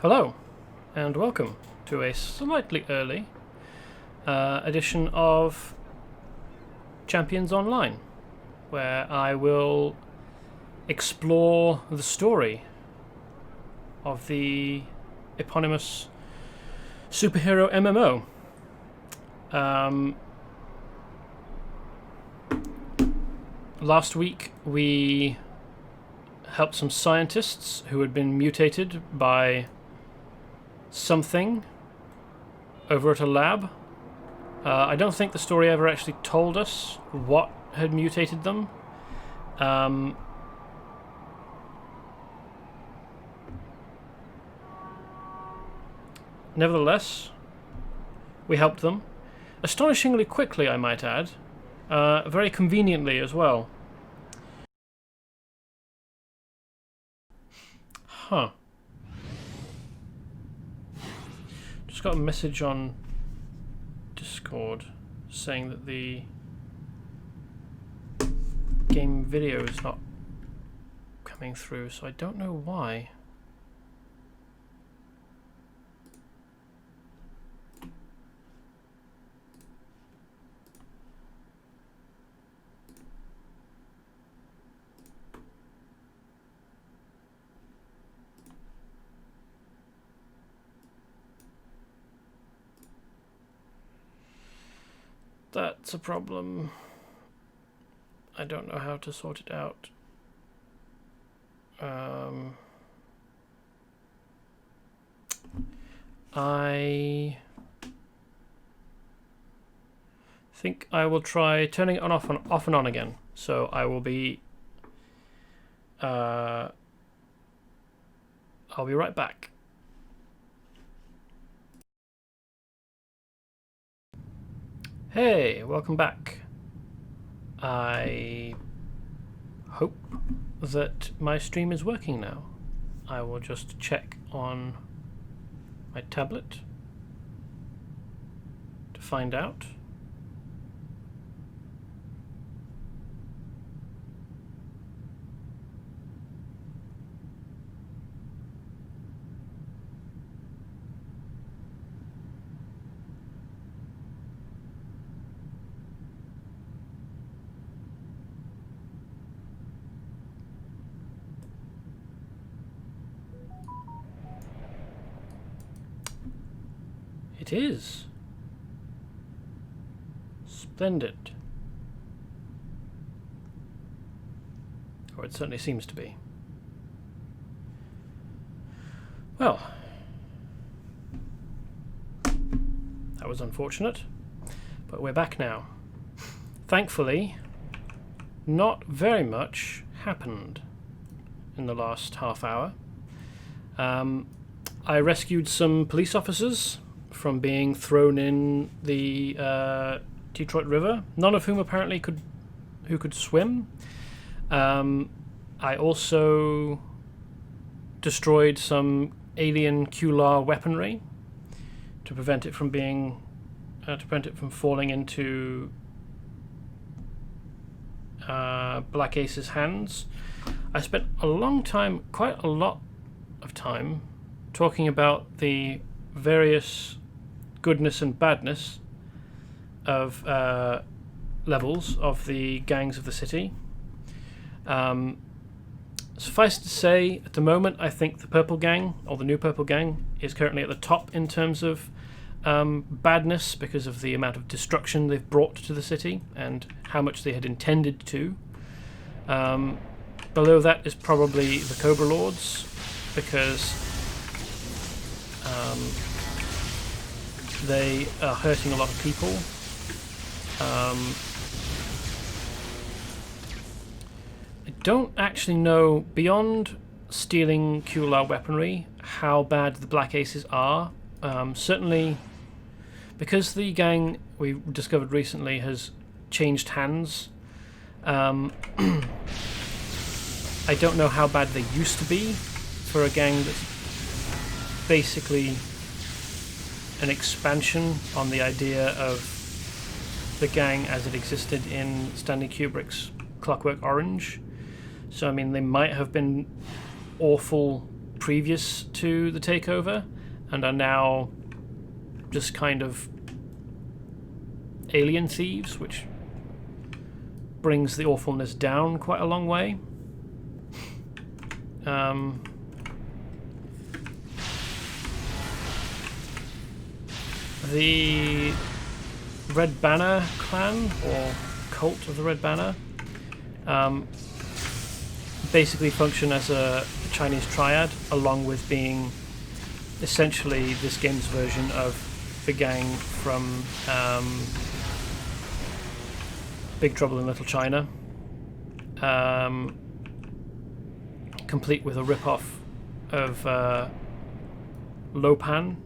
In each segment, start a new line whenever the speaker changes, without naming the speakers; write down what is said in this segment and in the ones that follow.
Hello, and welcome to a slightly early edition of Champions Online, where I will explore the story of the eponymous superhero MMO. Last week we helped some scientists who had been mutated by something over at a lab. I don't think the story ever actually told us what had mutated them. Nevertheless, we helped them. Astonishingly quickly, I might add. Very conveniently as well. Huh. Just got a message on Discord saying that the game video is not coming through, so I don't know why. That's a problem. I don't know how to sort it out. I think I will try turning it on off and on again. So I will be I'll be right back. Hey, welcome back. I hope that my stream is working now. I will just check on my tablet to find out. It is. Splendid. Or it certainly seems to be. Well, that was unfortunate, but we're back now. Thankfully, not very much happened in the last half hour. I rescued some police officers from being thrown in the Detroit River, none of whom apparently could swim. I also destroyed some alien QLAR weaponry to prevent it from falling into Black Ace's hands. I spent a long time, quite a lot of time, talking about the various goodness and badness of levels of the gangs of the city. Suffice to say, at the moment, I think the Purple Gang, or the new Purple Gang, is currently at the top in terms of badness because of the amount of destruction they've brought to the city and how much they had intended to. Below that is probably the Cobra Lords, because they are hurting a lot of people. I don't actually know, beyond stealing QLAR weaponry, how bad the Black Aces are. Certainly, because the gang we discovered recently has changed hands, I don't know how bad they used to be for a gang that's basically an expansion on the idea of the gang as it existed in Stanley Kubrick's Clockwork Orange. So, I mean, they might have been awful previous to the takeover and are now just kind of alien thieves, which brings the awfulness down quite a long way. The Red Banner clan, or cult of the Red Banner, basically function as a Chinese triad, along with being essentially this game's version of the gang from Big Trouble in Little China, complete with a rip-off of Lopan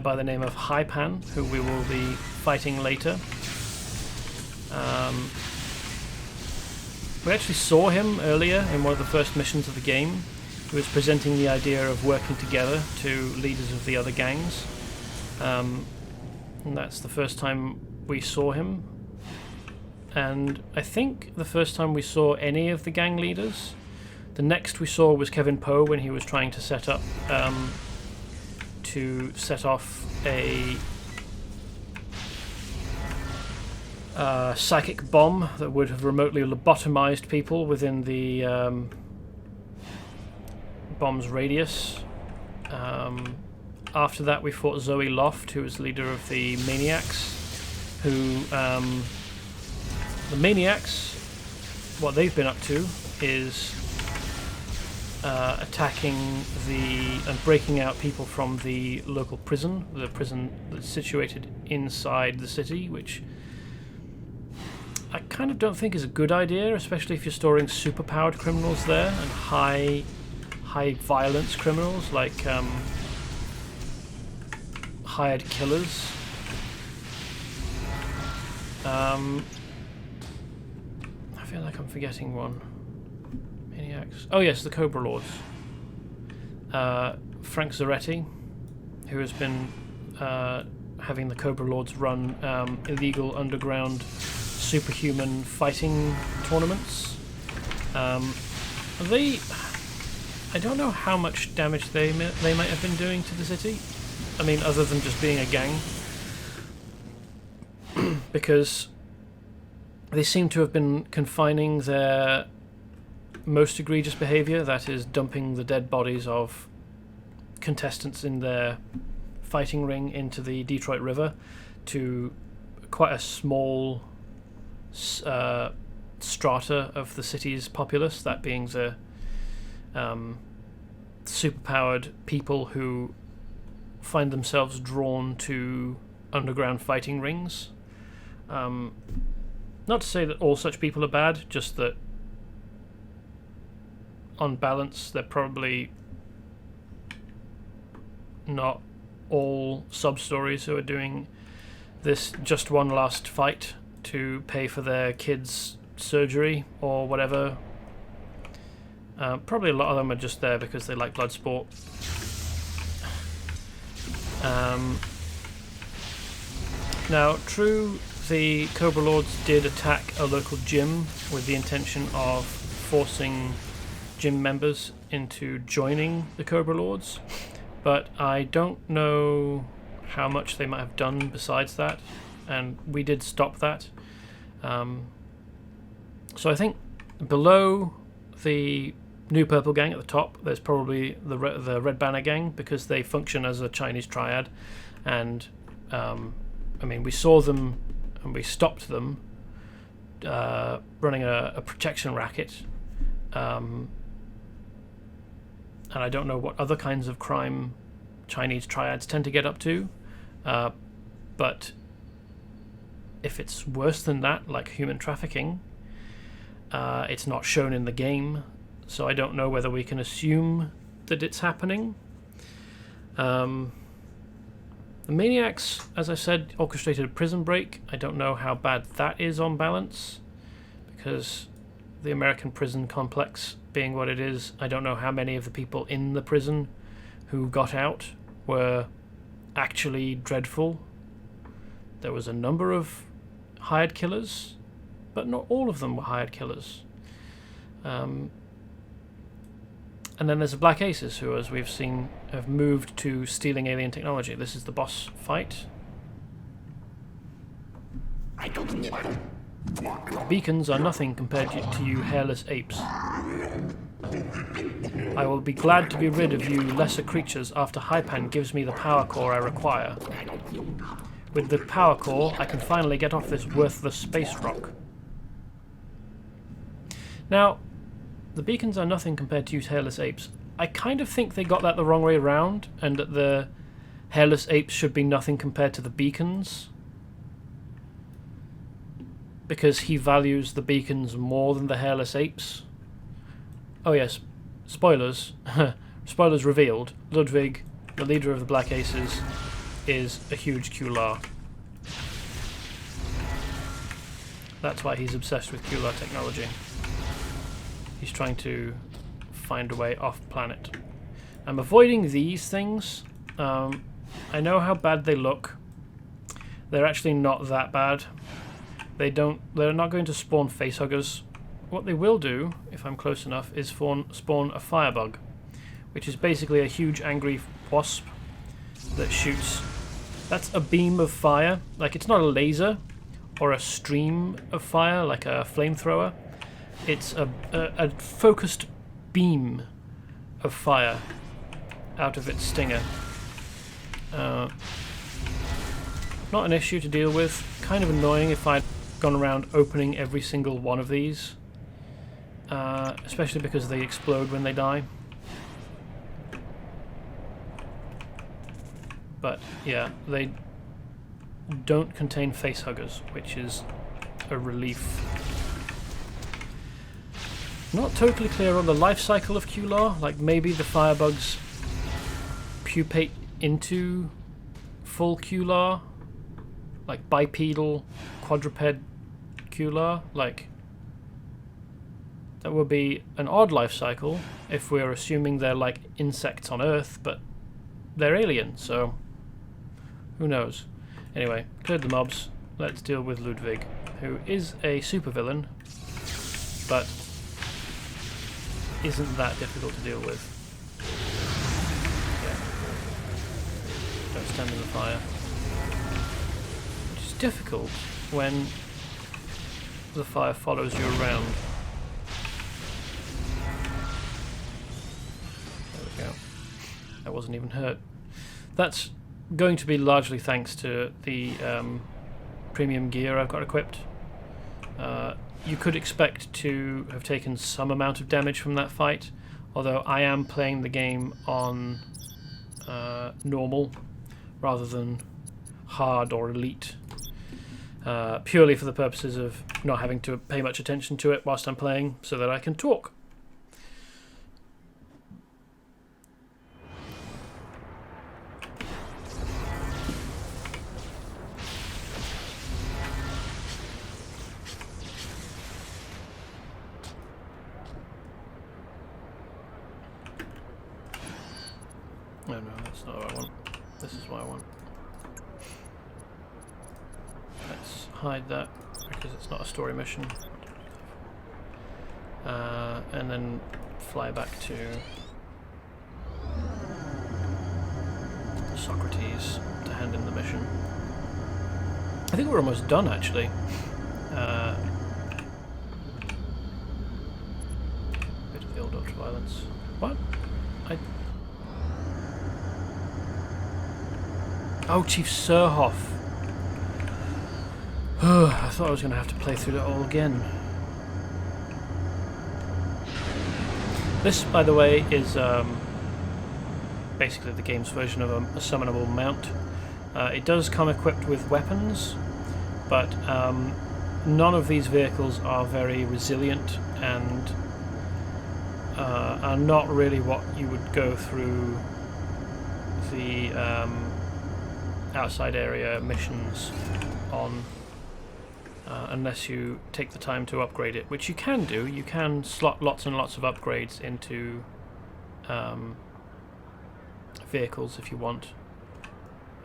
by the name of Haipan, who we will be fighting later. We actually saw him earlier in one of the first missions of the game. He was presenting the idea of working together to leaders of the other gangs. And that's the first time we saw him. And I think the first time we saw any of the gang leaders. The next we saw was Kevin Poe when he was trying to set up to set off a psychic bomb that would have remotely lobotomized people within the bomb's radius. After that we fought Zoe Loft, who was leader of the Maniacs, who the Maniacs, what they've been up to is attacking and breaking out people from the local prison, the prison that's situated inside the city, which I kind of don't think is a good idea, especially if you're storing superpowered criminals there and high violence criminals like hired killers. I feel like I'm forgetting one. Maniacs. Oh yes, the Cobra Lords. Frank Zaretti, who has been having the Cobra Lords run illegal underground superhuman fighting tournaments. I don't know how much damage they might have been doing to the city. I mean, other than just being a gang, because they seem to have been confining their most egregious behaviour, that is dumping the dead bodies of contestants in their fighting ring into the Detroit River, to quite a small strata of the city's populace, that being the superpowered people who find themselves drawn to underground fighting rings. Not to say that all such people are bad, just that on balance they're probably not all sub-stories who are doing this just one last fight to pay for their kids' surgery or whatever. Probably a lot of them are just there because they like blood sport. Now, true, the Cobra Lords did attack a local gym with the intention of forcing gym members into joining the Cobra Lords, but I don't know how much they might have done besides that, and we did stop that. So I think below the New Purple Gang at the top, there's probably the Red Banner Gang, because they function as a Chinese triad, and I mean, we saw them and we stopped them running a protection racket, and I don't know what other kinds of crime Chinese triads tend to get up to, but if it's worse than that, like human trafficking, it's not shown in the game, so I don't know whether we can assume that it's happening. The Maniacs, as I said, orchestrated a prison break. I don't know how bad that is on balance, because the American prison complex being what it is, I don't know how many of the people in the prison who got out were actually dreadful. There was a number of hired killers, but not all of them were hired killers. And then there's the Black Aces, who, as we've seen, have moved to stealing alien technology. This is the boss fight. Beacons are nothing compared to you hairless apes. I will be glad to be rid of you lesser creatures after Hypan gives me the power core I require. With the power core, I can finally get off this worthless space rock. Now, the beacons are nothing compared to you hairless apes. I kind of think they got that the wrong way around, and that the hairless apes should be nothing compared to the beacons. Because he values the beacons more than the hairless apes. Oh yes, spoilers. Spoilers revealed. Ludwig, the leader of the Black Aces, is a huge Kular. That's why he's obsessed with Kular technology. He's trying to find a way off planet. I'm avoiding these things. I know how bad they look. They're actually not that bad. They're not going to spawn facehuggers. What they will do, if I'm close enough, is spawn a firebug, which is basically a huge angry wasp that shoots. That's a beam of fire. Like, it's not a laser or a stream of fire like a flamethrower. It's a focused beam of fire out of its stinger. Not an issue to deal with. Kind of annoying if I'd gone around opening every single one of these. Especially because they explode when they die. But yeah, they don't contain facehuggers, which is a relief. Not totally clear on the life cycle of Kular. Like, maybe the firebugs pupate into full Kular, like bipedal, quadruped Kular. Like, that would be an odd life cycle if we're assuming they're like insects on Earth, but they're alien, so who knows. Anyway, cleared the mobs. Let's deal with Ludwig, who is a supervillain, but isn't that difficult to deal with. Yeah. Don't stand in the fire. Which is difficult when the fire follows you around. There we go. That wasn't even hurt. That's going to be largely thanks to the premium gear I've got equipped. You could expect to have taken some amount of damage from that fight, although I am playing the game on normal rather than hard or elite, purely for the purposes of not having to pay much attention to it whilst I'm playing, so that I can talk. Oh no, that's not what I want. This is what I want. Let's hide that because it's not a story mission. And then fly back to Socrates to hand in the mission. I think we're almost done, actually. Bit of the old ultraviolence. What? Oh, Chief Surhoff. I thought I was going to have to play through that all again. This, by the way, is basically the game's version of a summonable mount. It does come equipped with weapons, but none of these vehicles are very resilient and are not really what you would go through the outside area missions on, unless you take the time to upgrade it, which you can do. You can slot lots and lots of upgrades into vehicles if you want.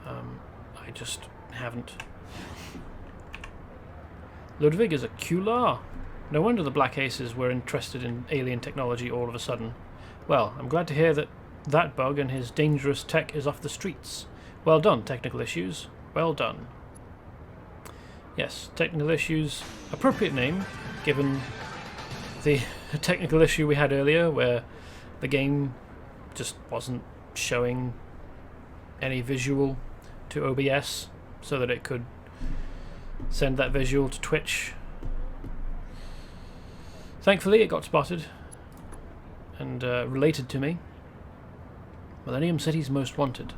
I just haven't. Ludwig is a Kular. No wonder the Black Aces were interested in alien technology all of a sudden. Well, I'm glad to hear that that bug and his dangerous tech is off the streets. Well done, technical issues. Well done. Yes, technical issues. Appropriate name, given the technical issue we had earlier where the game just wasn't showing any visual to OBS so that it could send that visual to Twitch. Thankfully it got spotted and related to me. Millennium City's most wanted.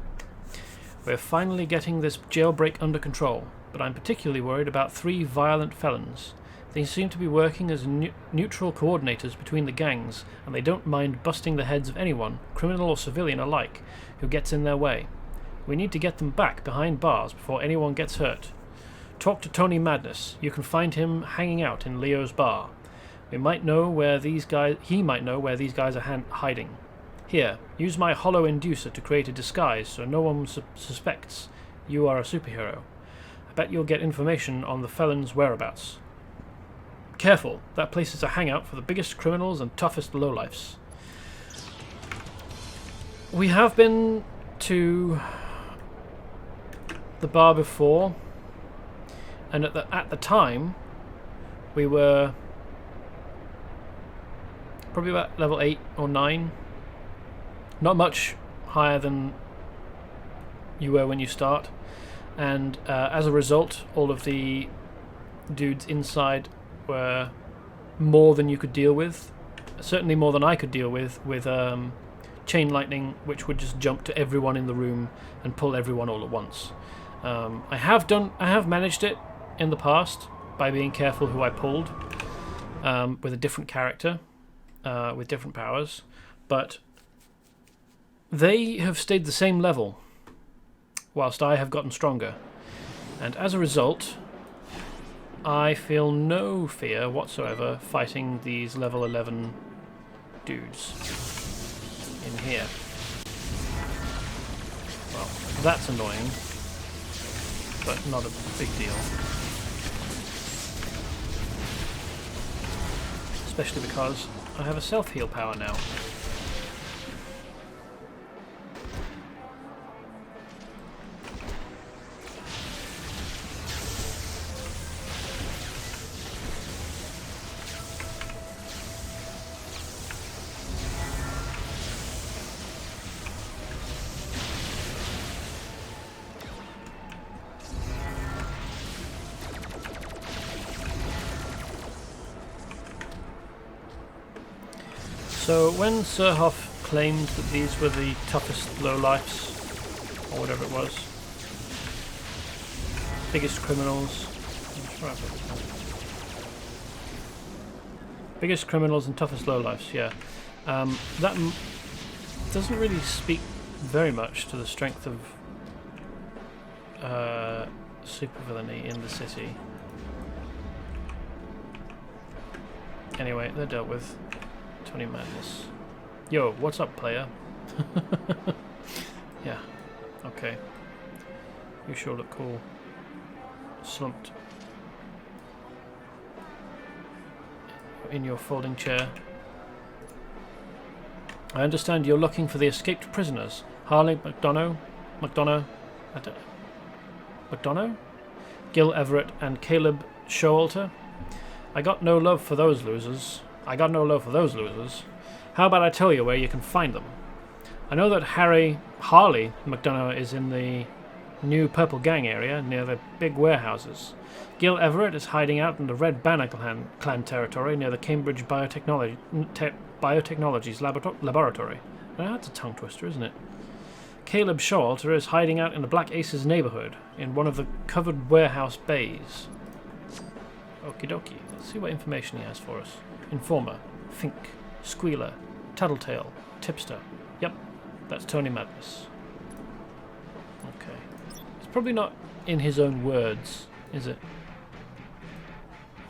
We're finally getting this jailbreak under control, but I'm particularly worried about 3 violent felons. They seem to be working as neutral coordinators between the gangs, and they don't mind busting the heads of anyone, criminal or civilian alike, who gets in their way. We need to get them back behind bars before anyone gets hurt. Talk to Tony Madness. You can find him hanging out in Leo's bar. He might know where these guys are hiding. Here, use my hollow inducer to create a disguise so no one suspects you are a superhero. I bet you'll get information on the felons' whereabouts. Careful, that place is a hangout for the biggest criminals and toughest lowlifes. We have been to the bar before, and at the time we were probably about level 8 or 9. Not much higher than you were when you start, and as a result all of the dudes inside were more than you could deal with, certainly more than I could deal with chain lightning, which would just jump to everyone in the room and pull everyone all at once. I have managed it in the past by being careful who I pulled with a different character with different powers, but they have stayed the same level whilst I have gotten stronger, and as a result I feel no fear whatsoever fighting these level 11 dudes in here. Well, that's annoying, but not a big deal. Especially because I have a self-heal power now. So when Surhoff claimed that these were the toughest lowlifes, or whatever it was, biggest criminals, biggest criminals and toughest lowlifes, yeah, that doesn't really speak very much to the strength of supervillainy in the city. Anyway, they're dealt with. Tony Madness. Yo, what's up, player? Yeah, okay. You sure look cool. Slumped in your folding chair. I understand you're looking for the escaped prisoners. Harley McDonough, Gil Everett, and Caleb Showalter. I got no love for those losers. How about I tell you where you can find them? I know that Harley McDonough is in the new Purple Gang area near the big warehouses. Gil Everett is hiding out in the Red Banner clan territory near the Cambridge Biotechnologies Laboratory. Now, that's a tongue twister, isn't it? Caleb Showalter is hiding out in the Black Aces neighborhood in one of the covered warehouse bays. Okie dokie. Let's see what information he has for us. Informer, Fink, Squealer, Tattletale, Tipster. Yep, that's Tony Madness. Okay. It's probably not in his own words, is it?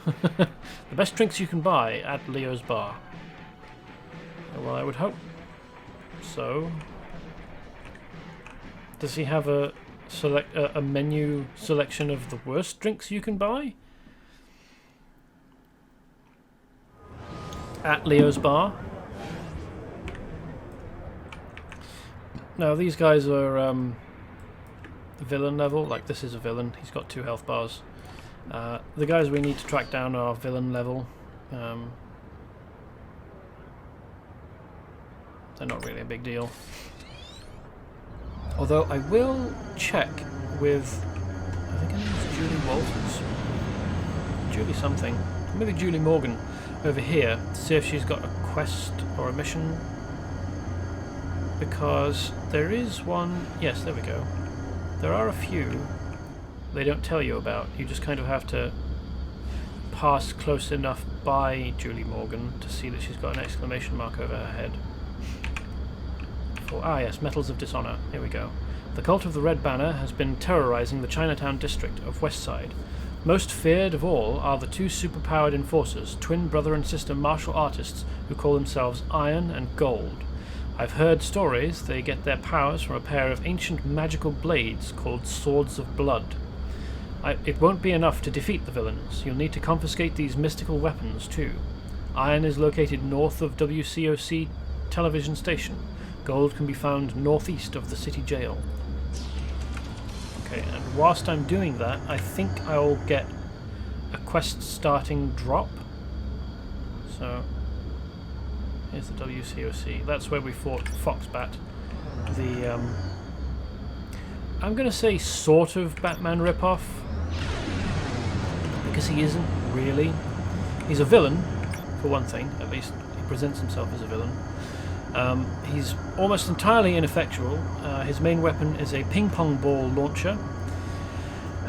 The best drinks you can buy at Leo's bar. Well, I would hope so. Does he have a menu selection of the worst drinks you can buy? At Leo's bar. No, these guys are villain level. Like, this is a villain. He's got 2 health bars. The guys we need to track down are villain level. They're not really a big deal. Although I will check with, I think her name's Julie Walters. Julie something. Maybe Julie Morgan over here to see if she's got a quest or a mission. Because there is one. Yes, there we go. There are a few they don't tell you about. You just kind of have to pass close enough by Julie Morgan to see that she's got an exclamation mark over her head. Yes, Metals of Dishonor. Here we go. The cult of the Red Banner has been terrorizing the Chinatown district of Westside. Most feared of all are the 2 superpowered enforcers, twin brother and sister martial artists who call themselves Iron and Gold. I've heard stories they get their powers from a pair of ancient magical blades called Swords of Blood. It won't be enough to defeat the villains. You'll need to confiscate these mystical weapons too. Iron is located north of WCOC television station. Gold can be found northeast of the city jail. Okay, and whilst I'm doing that, I think I'll get a quest starting drop. So, here's the WCOC. That's where we fought Foxbat. The, I'm going to say sort of Batman ripoff, because he isn't really. He's a villain, for one thing, at least he presents himself as a villain. He's almost entirely ineffectual. His main weapon is a ping pong ball launcher,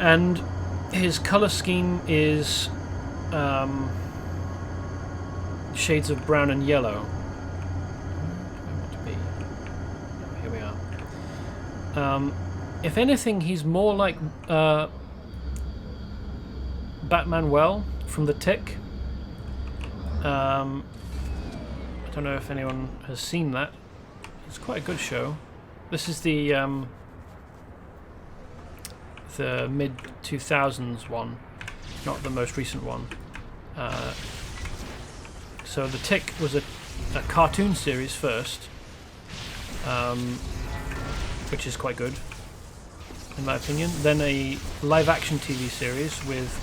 and his colour scheme is shades of brown and yellow. Where do I want to be? Oh, here we are. If anything, he's more like Batman Well from the Tick. I don't know if anyone has seen that. It's quite a good show. This is the mid-2000s one, not the most recent one. So The Tick was a cartoon series first, which is quite good, in my opinion. Then a live-action TV series with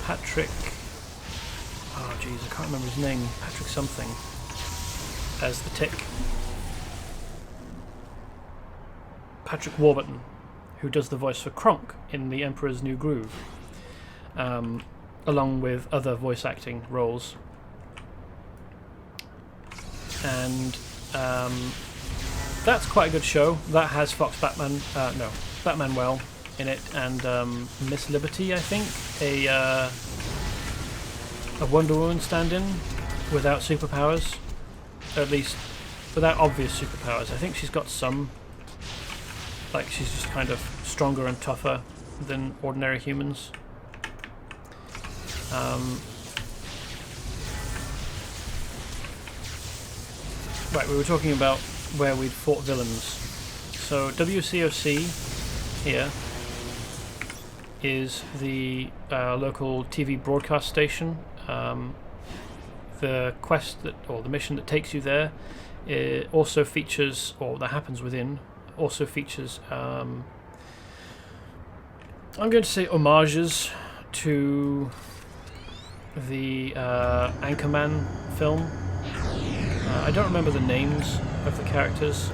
Patrick... Oh jeez, I can't remember his name. Patrick something as the Tick. Patrick Warburton, who does the voice for Kronk in The Emperor's New Groove, along with other voice acting roles. And that's quite a good show. That has Batman Well in it, and Miss Liberty, I think, a Wonder Woman stand-in without superpowers, at least without obvious superpowers. I think she's got some, like she's just kind of stronger and tougher than ordinary humans. Right, we were talking about where we'd fought villains. So WCOC here is the local TV broadcast station. The quest or the mission that takes you there, it also features, or that happens within, also features, I'm going to say homages to the Anchorman film. I don't remember the names of the characters.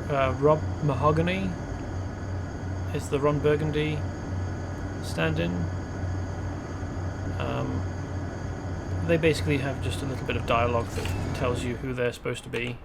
Rob Mahogany is the Ron Burgundy stand-in. They basically have just a little bit of dialogue that tells you who they're supposed to be.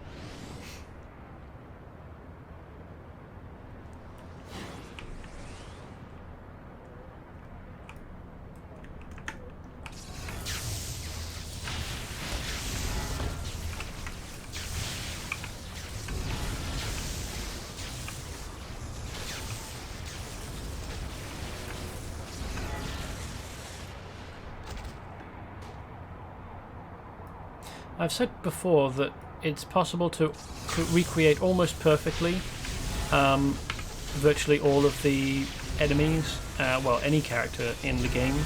I've said before that it's possible to recreate almost perfectly virtually all of the enemies, well, any character in the game.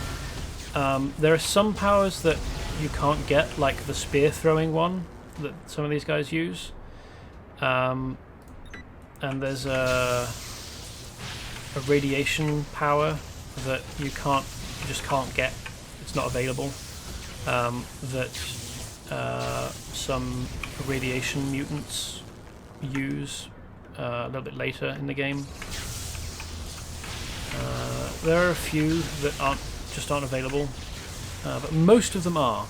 There are some powers that you can't get, like the spear throwing one. that some of these guys use. And there's a radiation power that you just can't get. It's not available. That some radiation mutants use a little bit later in the game. There are a few that aren't available, but most of them are,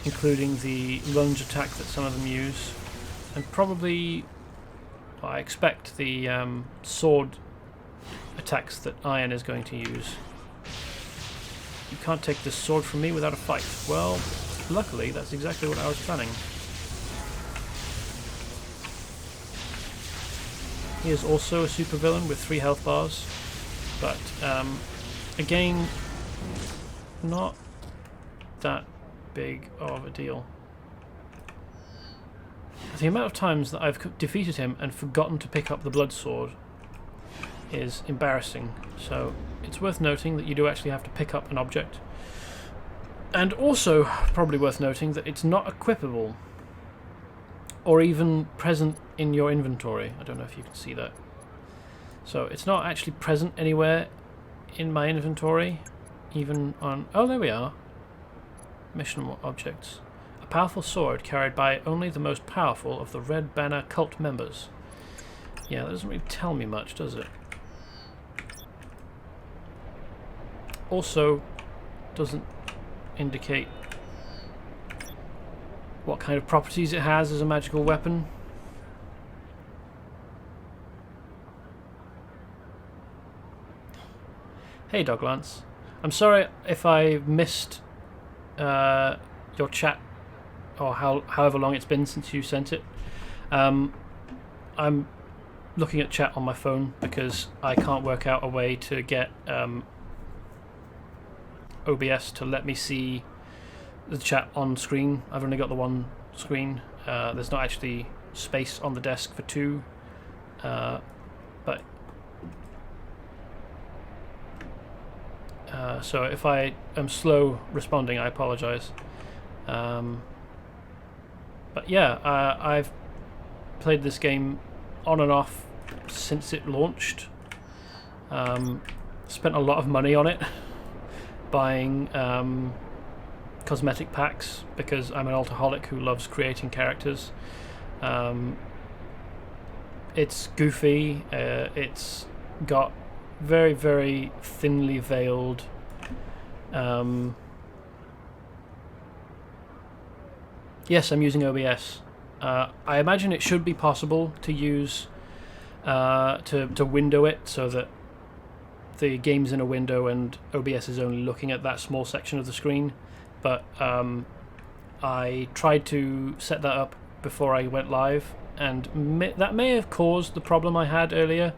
including the lunge attack that some of them use, and probably, well, I expect the sword attacks that Iron is going to use. You can't take this sword from me without a fight. Well, luckily that's exactly what I was planning. He is also a supervillain with 3 health bars, but again, not that big of a deal. The amount of times that I've defeated him and forgotten to pick up the blood sword is embarrassing, so it's worth noting that you do actually have to pick up an object. And also, probably worth noting that it's not equipable, or even present in your inventory. I don't know if you can see that. So it's not actually present anywhere in my inventory, even on... Oh, there we are. Mission objects. A powerful sword carried by only the most powerful of the Red Banner cult members. Yeah, that doesn't really tell me much, does it? Also, doesn't indicate what kind of properties it has as a magical weapon. Hey Doglance, I'm sorry if I missed your chat, or however long it's been since you sent it. I'm looking at chat on my phone because I can't work out a way to get OBS to let me see the chat on screen. I've only got the one screen. There's not actually space on the desk for 2, but so if I am slow responding, I apologize. But yeah, I've played this game on and off since it launched. Spent a lot of money on it, buying cosmetic packs, because I'm an alcoholic who loves creating characters. It's goofy, it's got very, very thinly veiled yes, I'm using OBS. I imagine it should be possible to use to window it so that the game's in a window and OBS is only looking at that small section of the screen, but I tried to set that up before I went live, and that may have caused the problem I had earlier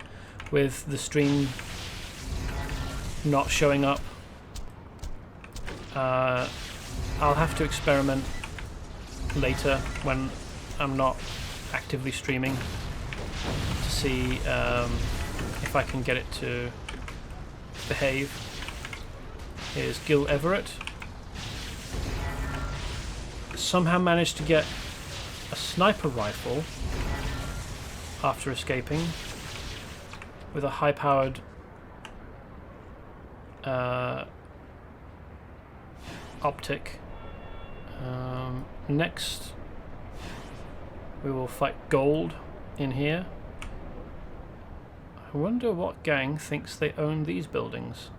with the stream not showing up. I'll have to experiment later when I'm not actively streaming to see if I can get it to behave. Here's Gil Everett. Somehow managed to get a sniper rifle after escaping with a high-powered optic. Next we will fight Gold in here. I wonder what gang thinks they own these buildings.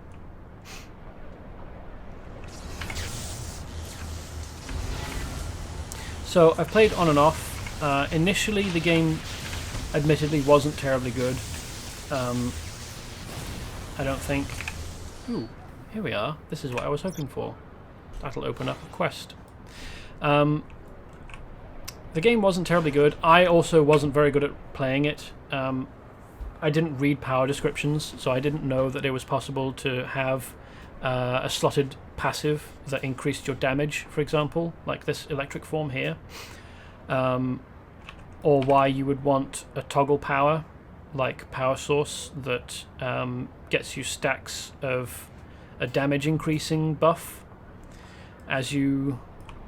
So I've played on and off. Initially the game admittedly wasn't terribly good. I don't think... Ooh, here we are. This is what I was hoping for. That'll open up a quest. The game wasn't terribly good. I also wasn't very good at playing it. I didn't read power descriptions, so I didn't know that it was possible to have a slotted passive that increased your damage, for example, like this electric form here. Or why you would want a toggle power, like power source, that gets you stacks of a damage increasing buff as you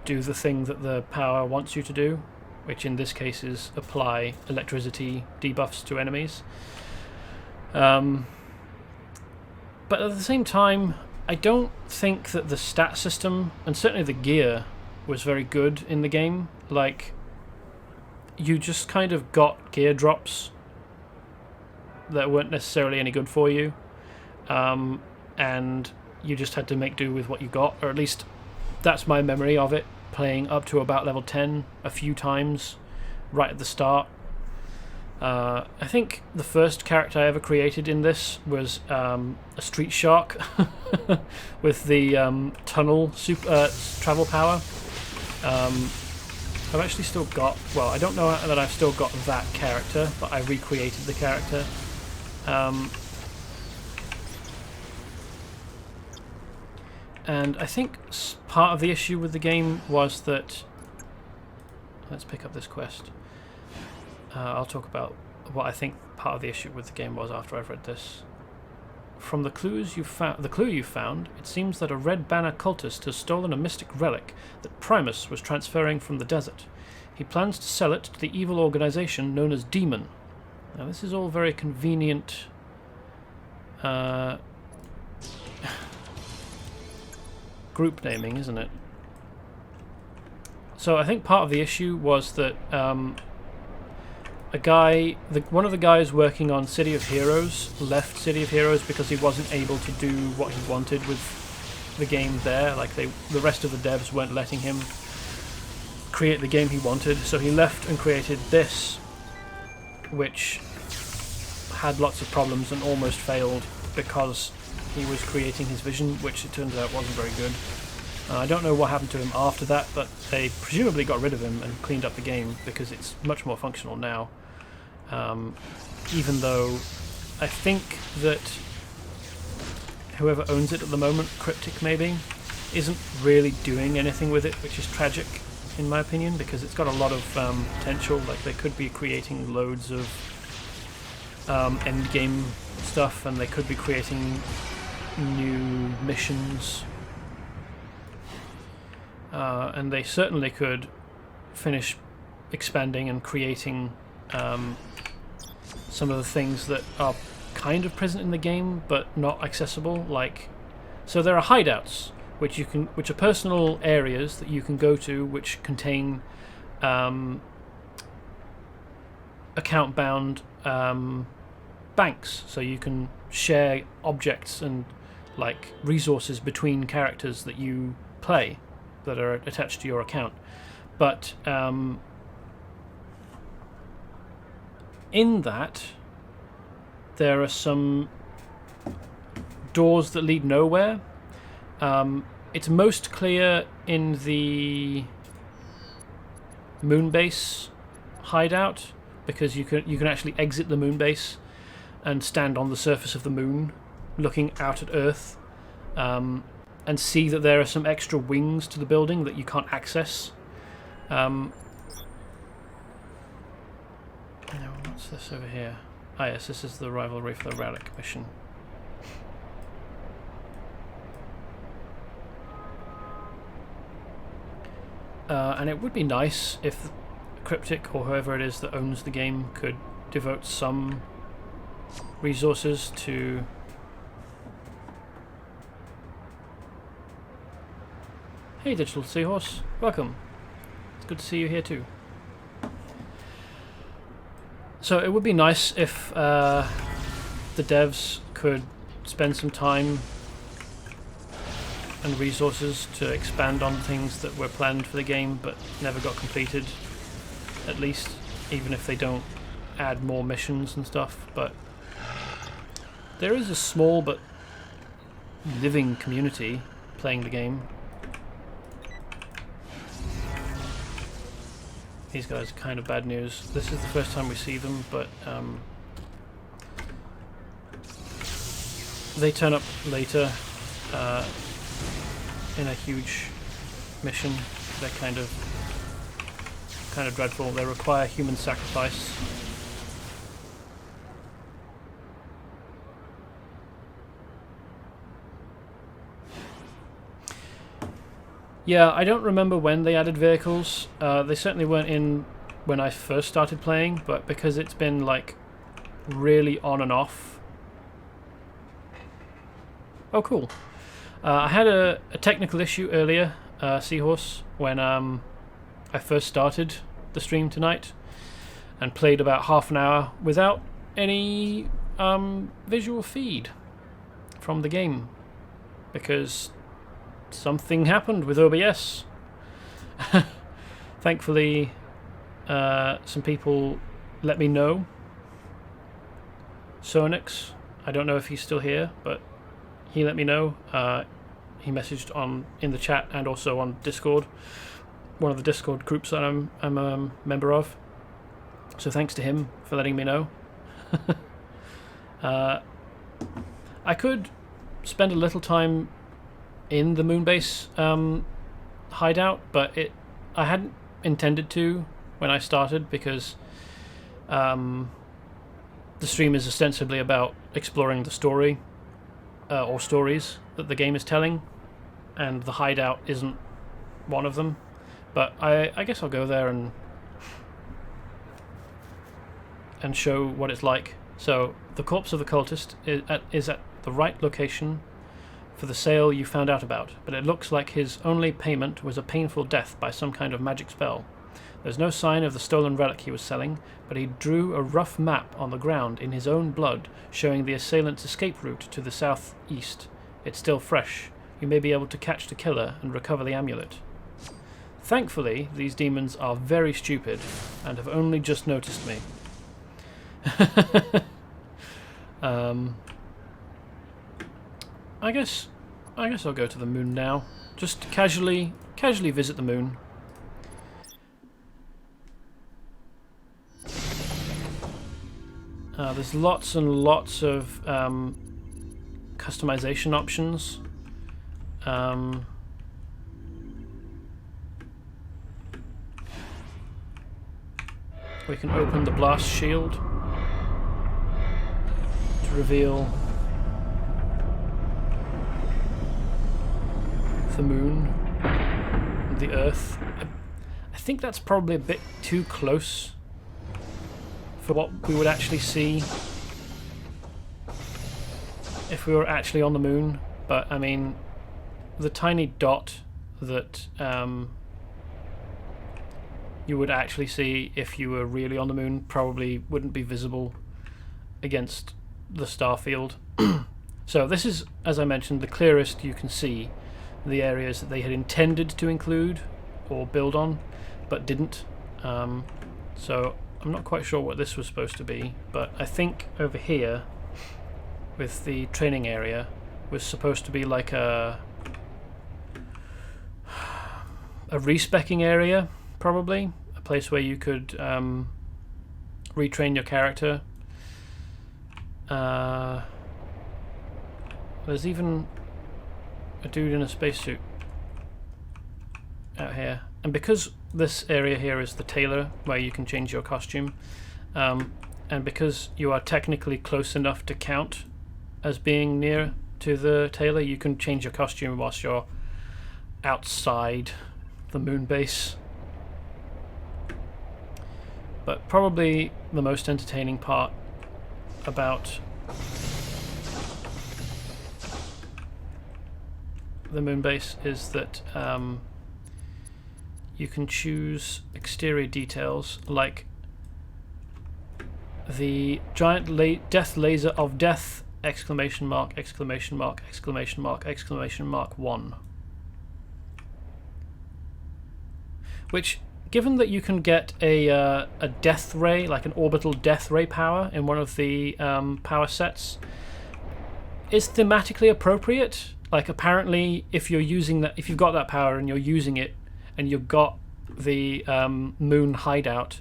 do the thing that the power wants you to do, which in this case is apply electricity debuffs to enemies. But at the same time, I don't think that the stat system, and certainly the gear, was very good in the game. Like, you just kind of got gear drops that weren't necessarily any good for you, and you just had to make do with what you got, or at least that's my memory of it, playing up to about level 10 a few times right at the start. I think the first character I ever created in this was a street shark with the tunnel travel power. I've actually still got, well, I don't know that I've still got that character, but I recreated the character. And I think part of the issue with the game was that... Let's pick up this quest. I'll talk about what I think part of the issue with the game was after I've read this. From the clue you found, it seems that a red banner cultist has stolen a mystic relic that Primus was transferring from the desert. He plans to sell it to the evil organization known as Demon. Now this is all very convenient group naming, isn't it? So I think part of the issue was that one of the guys working on City of Heroes left City of Heroes because he wasn't able to do what he wanted with the game there. Like, the rest of the devs weren't letting him create the game he wanted, so he left and created this, which had lots of problems and almost failed because he was creating his vision, which it turns out wasn't very good. I don't know what happened to him after that, but they presumably got rid of him and cleaned up the game because it's much more functional now. Even though I think that whoever owns it at the moment, Cryptic maybe, isn't really doing anything with it, which is tragic in my opinion, because it's got a lot of potential. Like, they could be creating loads of end game stuff, and they could be creating new missions, and they certainly could finish expanding and creating some of the things that are kind of present in the game but not accessible. Like, so there are hideouts which are personal areas that you can go to, which contain account-bound banks, so you can share objects and like resources between characters that you play that are attached to your account. But in that there are some doors that lead nowhere. It's most clear in the Moonbase hideout, because you can actually exit the Moonbase and stand on the surface of the moon looking out at Earth, and see that there are some extra wings to the building that you can't access. What's this over here? Ah yes, this is the rivalry for the relic mission. And it would be nice if Cryptic, or whoever it is that owns the game, could devote some resources to Hey Digital Seahorse, welcome. It's good to see you here too. So it would be nice if the devs could spend some time and resources to expand on things that were planned for the game but never got completed, at least, even if they don't add more missions and stuff. But there is a small but living community playing the game. These guys are kind of bad news. This is the first time we see them, but they turn up later in a huge mission. They're kind of dreadful. They require human sacrifice. Yeah, I don't remember when they added vehicles. They certainly weren't in when I first started playing, but because it's been like really on and off. Oh, cool. I had a technical issue earlier, Seahorse, when I first started the stream tonight and played about half an hour without any visual feed from the game because something happened with OBS. Thankfully, some people let me know. Sonix, I don't know if he's still here, but he let me know. He messaged in the chat and also on Discord, one of the Discord groups that I'm a member of. So thanks to him for letting me know. I could spend a little time in the Moonbase hideout, but I hadn't intended to when I started because the stream is ostensibly about exploring the story or stories that the game is telling, and the hideout isn't one of them. But I guess I'll go there and show what it's like. So the corpse of the cultist is at the right location for the sale you found out about, but it looks like his only payment was a painful death by some kind of magic spell. There's no sign of the stolen relic he was selling, but he drew a rough map on the ground in his own blood, showing the assailant's escape route to the southeast. It's still fresh. You may be able to catch the killer and recover the amulet. Thankfully, these demons are very stupid and have only just noticed me. I guess I'll go to the moon now. Just casually visit the moon. There's lots and lots of customization options. We can open the blast shield to reveal the moon and the Earth. I think that's probably a bit too close for what we would actually see if we were actually on the moon. But I mean, the tiny dot that you would actually see if you were really on the moon probably wouldn't be visible against the star field. So this is, as I mentioned, the clearest you can see the areas that they had intended to include or build on, but didn't. So I'm not quite sure what this was supposed to be, but I think over here with the training area was supposed to be like a respecking area, probably a place where you could retrain your character. There's even a dude in a spacesuit out here, and because this area here is the tailor where you can change your costume, and because you are technically close enough to count as being near to the tailor, you can change your costume whilst you're outside the moon base. But probably the most entertaining part about the moon base is that you can choose exterior details like the giant death laser of death ! Exclamation mark, exclamation mark, exclamation mark, exclamation mark 1. Which, given that you can get a death ray, like an orbital death ray power in one of the power sets, is thematically appropriate. Like, apparently, if you're using that, if you've got that power and you're using it, and you've got the moon hideout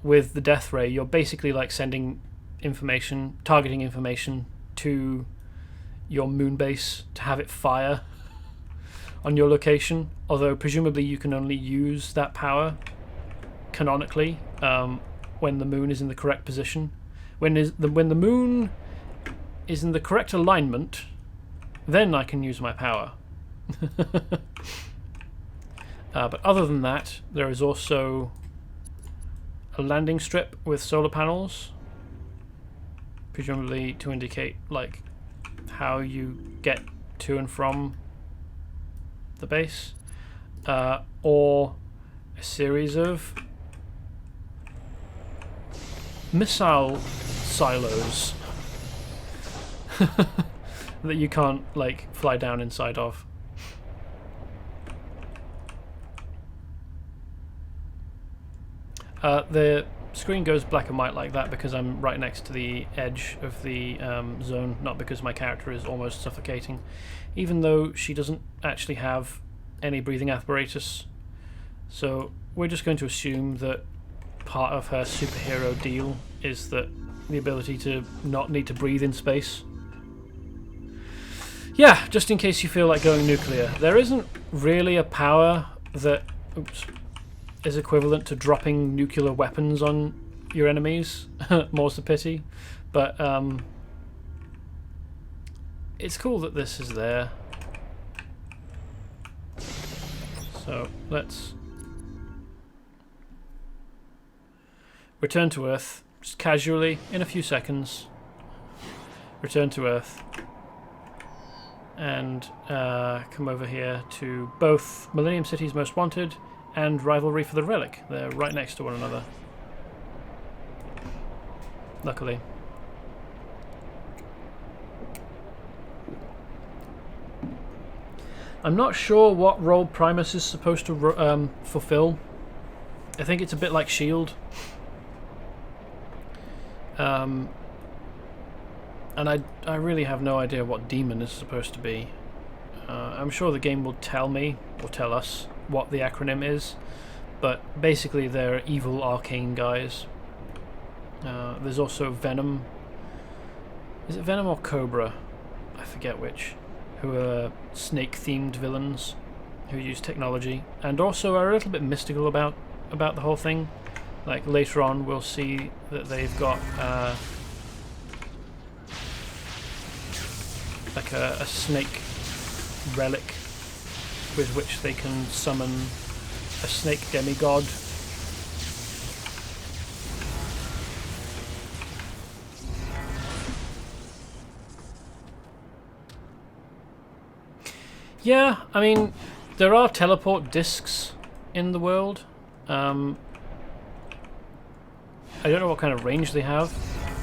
with the death ray, you're basically like sending information, targeting information to your moon base to have it fire on your location. Although presumably you can only use that power canonically when the moon is in the correct position. When the moon is in the correct alignment, then I can use my power. But other than that, there is also a landing strip with solar panels, presumably to indicate like how you get to and from the base, or a series of missile silos that you can't like fly down inside of. The screen goes black and white like that because I'm right next to the edge of the zone, not because my character is almost suffocating, even though she doesn't actually have any breathing apparatus. So we're just going to assume that part of her superhero deal is that the ability to not need to breathe in space. Yeah, just in case you feel like going nuclear. There isn't really a power that is equivalent to dropping nuclear weapons on your enemies. More's the pity. But it's cool that this is there. So let's return to Earth, just casually, in a few seconds. Return to Earth. And come over here to both Millennium City's Most Wanted and Rivalry for the Relic. They're right next to one another. Luckily. I'm not sure what role Primus is supposed to fulfill. I think it's a bit like S.H.I.E.L.D. And I really have no idea what demon is supposed to be. I'm sure the game will tell me, or tell us, what the acronym is, but basically they're evil arcane guys. There's also Venom. Is it Venom or Cobra? I forget which. Who are snake-themed villains who use technology, and also are a little bit mystical about the whole thing. Like later on we'll see that they've got like a snake relic with which they can summon a snake demigod. Yeah, I mean, there are teleport discs in the world. I don't know what kind of range they have.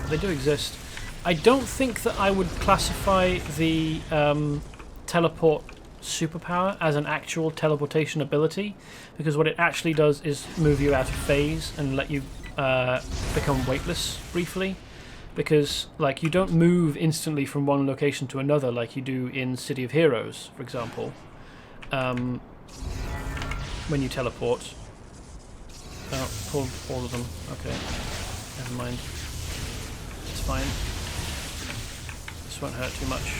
They do exist. I don't think that I would classify the teleport superpower as an actual teleportation ability, because what it actually does is move you out of phase and let you become weightless briefly, because like you don't move instantly from one location to another like you do in City of Heroes, for example, when you teleport. Oh, pulled all of them. Okay, never mind. It's fine. This won't hurt too much.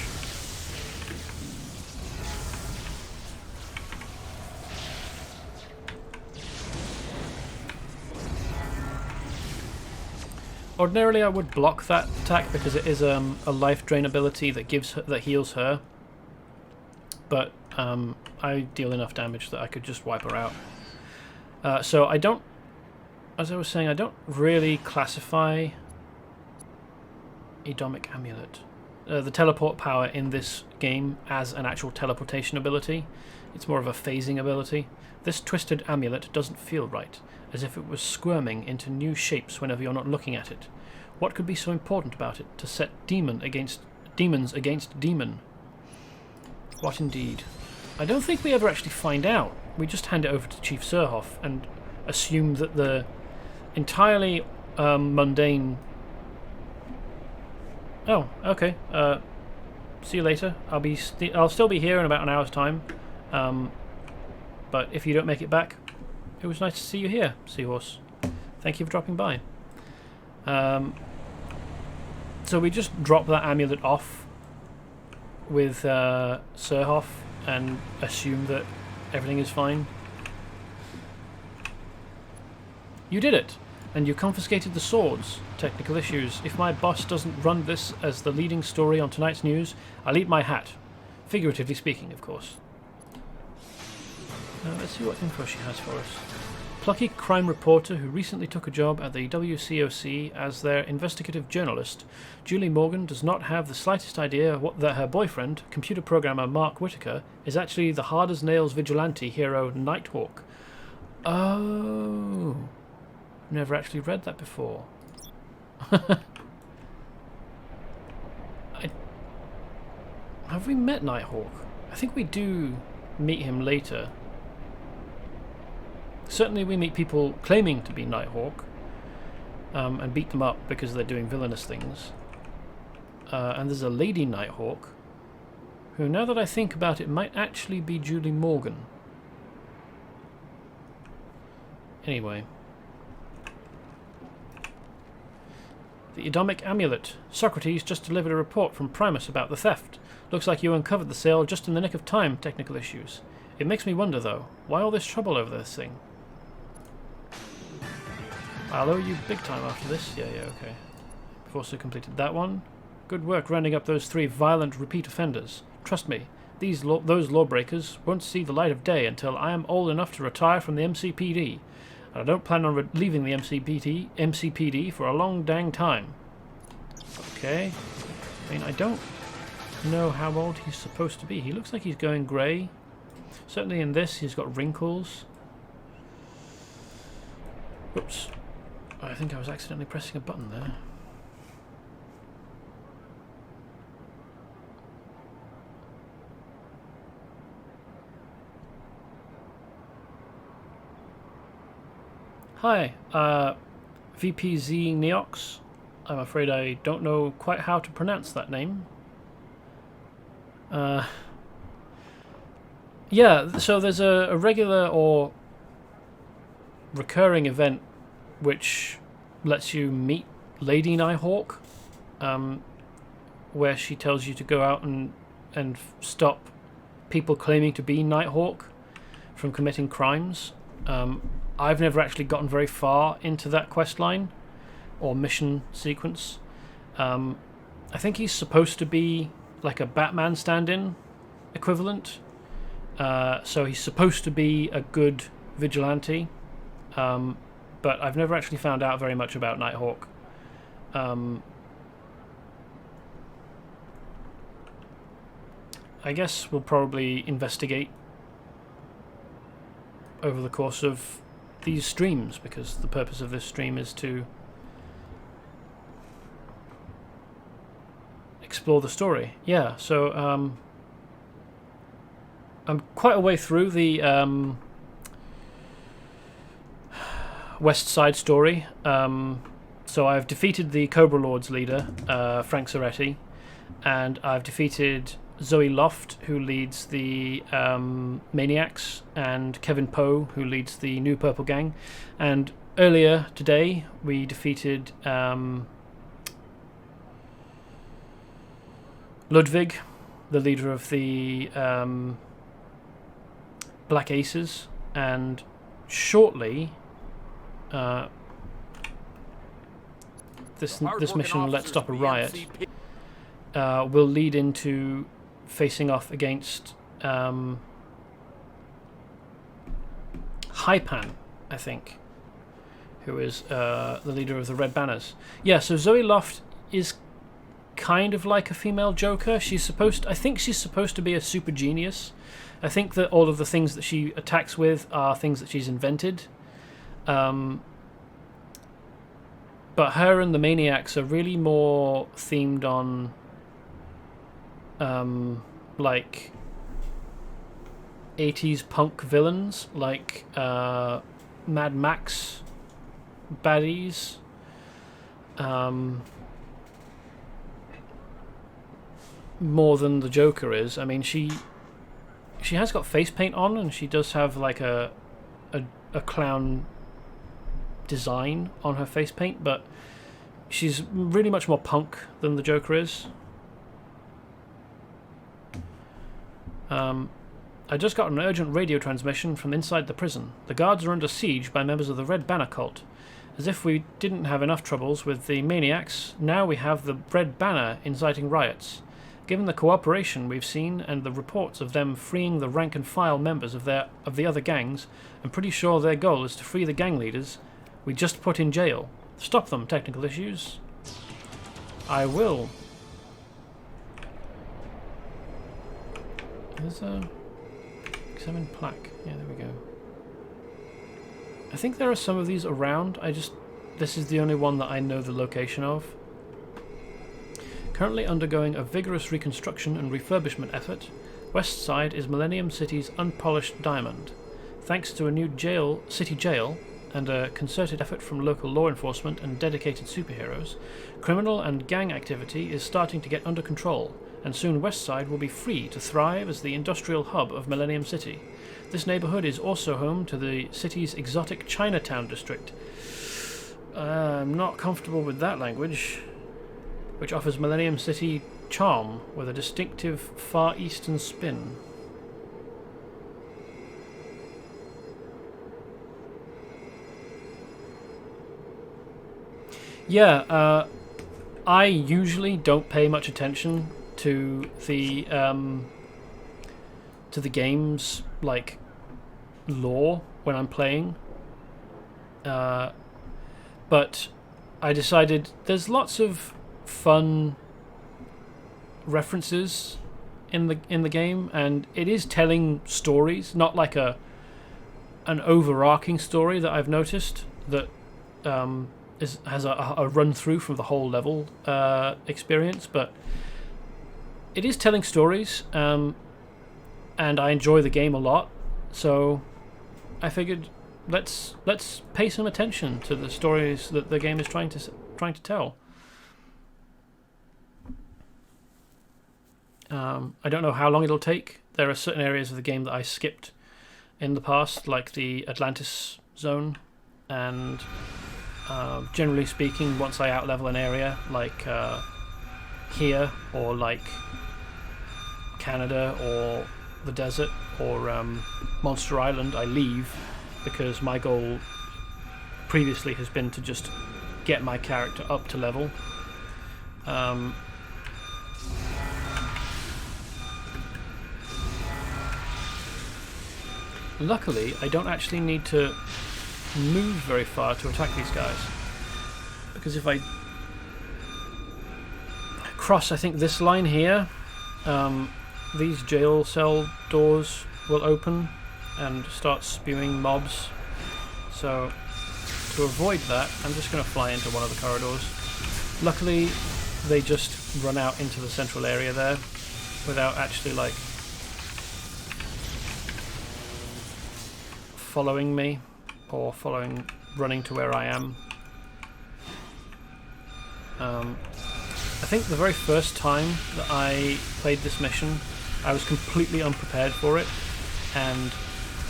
Ordinarily I would block that attack because it is a life drain ability that heals her, but I deal enough damage that I could just wipe her out. So I don't, as I was saying, I don't really classify Edomic Amulet, the teleport power in this game, as an actual teleportation ability. It's more of a phasing ability. This twisted amulet doesn't feel right, as if it was squirming into new shapes whenever you're not looking at it. What could be so important about it to set demons against demon? What indeed? I don't think we ever actually find out. We just hand it over to Chief Surhoff and assume that the entirely mundane... Oh, okay. See you later. I'll still be here in about an hour's time. But if you don't make it back, it was nice to see you here, Seahorse. Thank you for dropping by. So we just drop that amulet off with Surhoff and assume that everything is fine. You did it, and you confiscated the swords. Technical issues. If my boss doesn't run this as the leading story on tonight's news, I'll eat my hat. Figuratively speaking, of course. Let's see what info she has for us. Plucky crime reporter who recently took a job at the WCOC as their investigative journalist, Julie Morgan does not have the slightest idea that her boyfriend, computer programmer Mark Whitaker, is actually the hard-as-nails vigilante hero Nighthawk. Oh, never actually read that before. Have we met Nighthawk? I think we do meet him later. Certainly we meet people claiming to be Nighthawk and beat them up because they're doing villainous things. And there's a lady Nighthawk who, now that I think about it, might actually be Julie Morgan. Anyway. The Edomic Amulet. Socrates just delivered a report from Primus about the theft. Looks like you uncovered the sale just in the nick of time, technical issues. It makes me wonder, though, why all this trouble over this thing? I'll owe you big time after this. Yeah, okay. We've also completed that one. Good work rounding up those 3 violent repeat offenders. Trust me, those lawbreakers won't see the light of day until I am old enough to retire from the MCPD. And I don't plan on leaving the MCPD for a long dang time. Okay. I mean, I don't know how old he's supposed to be. He looks like he's going grey. Certainly in this, he's got wrinkles. Oops. I think I was accidentally pressing a button there. Hi, VPZ Neox. I'm afraid I don't know quite how to pronounce that name. Yeah, so there's a regular or recurring event which lets you meet Lady Nighthawk, where she tells you to go out and stop people claiming to be Nighthawk from committing crimes. I've never actually gotten very far into that quest line or mission sequence. I think he's supposed to be like a Batman stand-in equivalent, so he's supposed to be a good vigilante. But I've never actually found out very much about Nighthawk. I guess we'll probably investigate over the course of these streams, because the purpose of this stream is to explore the story. Yeah, so I'm quite a way through the West Side story. So I've defeated the Cobra Lord's leader, Frank Soretti, and I've defeated Zoe Loft, who leads the Maniacs, and Kevin Poe, who leads the New Purple Gang. And earlier today, we defeated Ludwig, the leader of the Black Aces, and shortly this mission, Let's Stop a Riot, will lead into facing off against Hypan, I think, who is the leader of the Red Banners. Yeah, so Zoe Loft is kind of like a female Joker. I think she's supposed to be a super genius. I think that all of the things that she attacks with are things that she's invented. But her and the Maniacs are really more themed on like 80s punk villains, like Mad Max baddies. More than the Joker is. I mean, she has got face paint on, and she does have like a clown design on her face paint, but she's really much more punk than the Joker is. I just got an urgent radio transmission from inside the prison. The guards are under siege by members of the Red Banner cult. As if we didn't have enough troubles with the Maniacs, now we have the Red Banner inciting riots. Given the cooperation we've seen and the reports of them freeing the rank-and-file members of the other gangs, I'm pretty sure their goal is to free the gang leaders we just put in jail. Stop them, technical issues. I will. There's a... Examine plaque. Yeah, there we go. I think there are some of these around. This is the only one that I know the location of. Currently undergoing a vigorous reconstruction and refurbishment effort, West Side is Millennium City's unpolished diamond. Thanks to a new city jail, and a concerted effort from local law enforcement and dedicated superheroes, criminal and gang activity is starting to get under control, and soon West Side will be free to thrive as the industrial hub of Millennium City. This neighborhood is also home to the city's exotic Chinatown district. I'm not comfortable with that language, which offers Millennium City charm with a distinctive Far Eastern spin. Yeah, I usually don't pay much attention to the game's like lore when I'm playing, but I decided there's lots of fun references in the game, and it is telling stories, not like an overarching story that I've noticed that has a run through from the whole level experience, but it is telling stories, and I enjoy the game a lot, so I figured let's pay some attention to the stories that the game is trying to tell. I don't know how long it'll take. There are certain areas of the game that I skipped in the past, like the Atlantis zone, and generally speaking, once I outlevel an area like here, or like Canada, or the desert, or Monster Island, I leave, because my goal previously has been to just get my character up to level. Luckily, I don't actually need to move very far to attack these guys, because if I cross, I think, this line here, these jail cell doors will open and start spewing mobs. So to avoid that, I'm just going to fly into one of the corridors. Luckily, they just run out into the central area there without actually like following me or running to where I am. I think the very first time that I played this mission, I was completely unprepared for it, and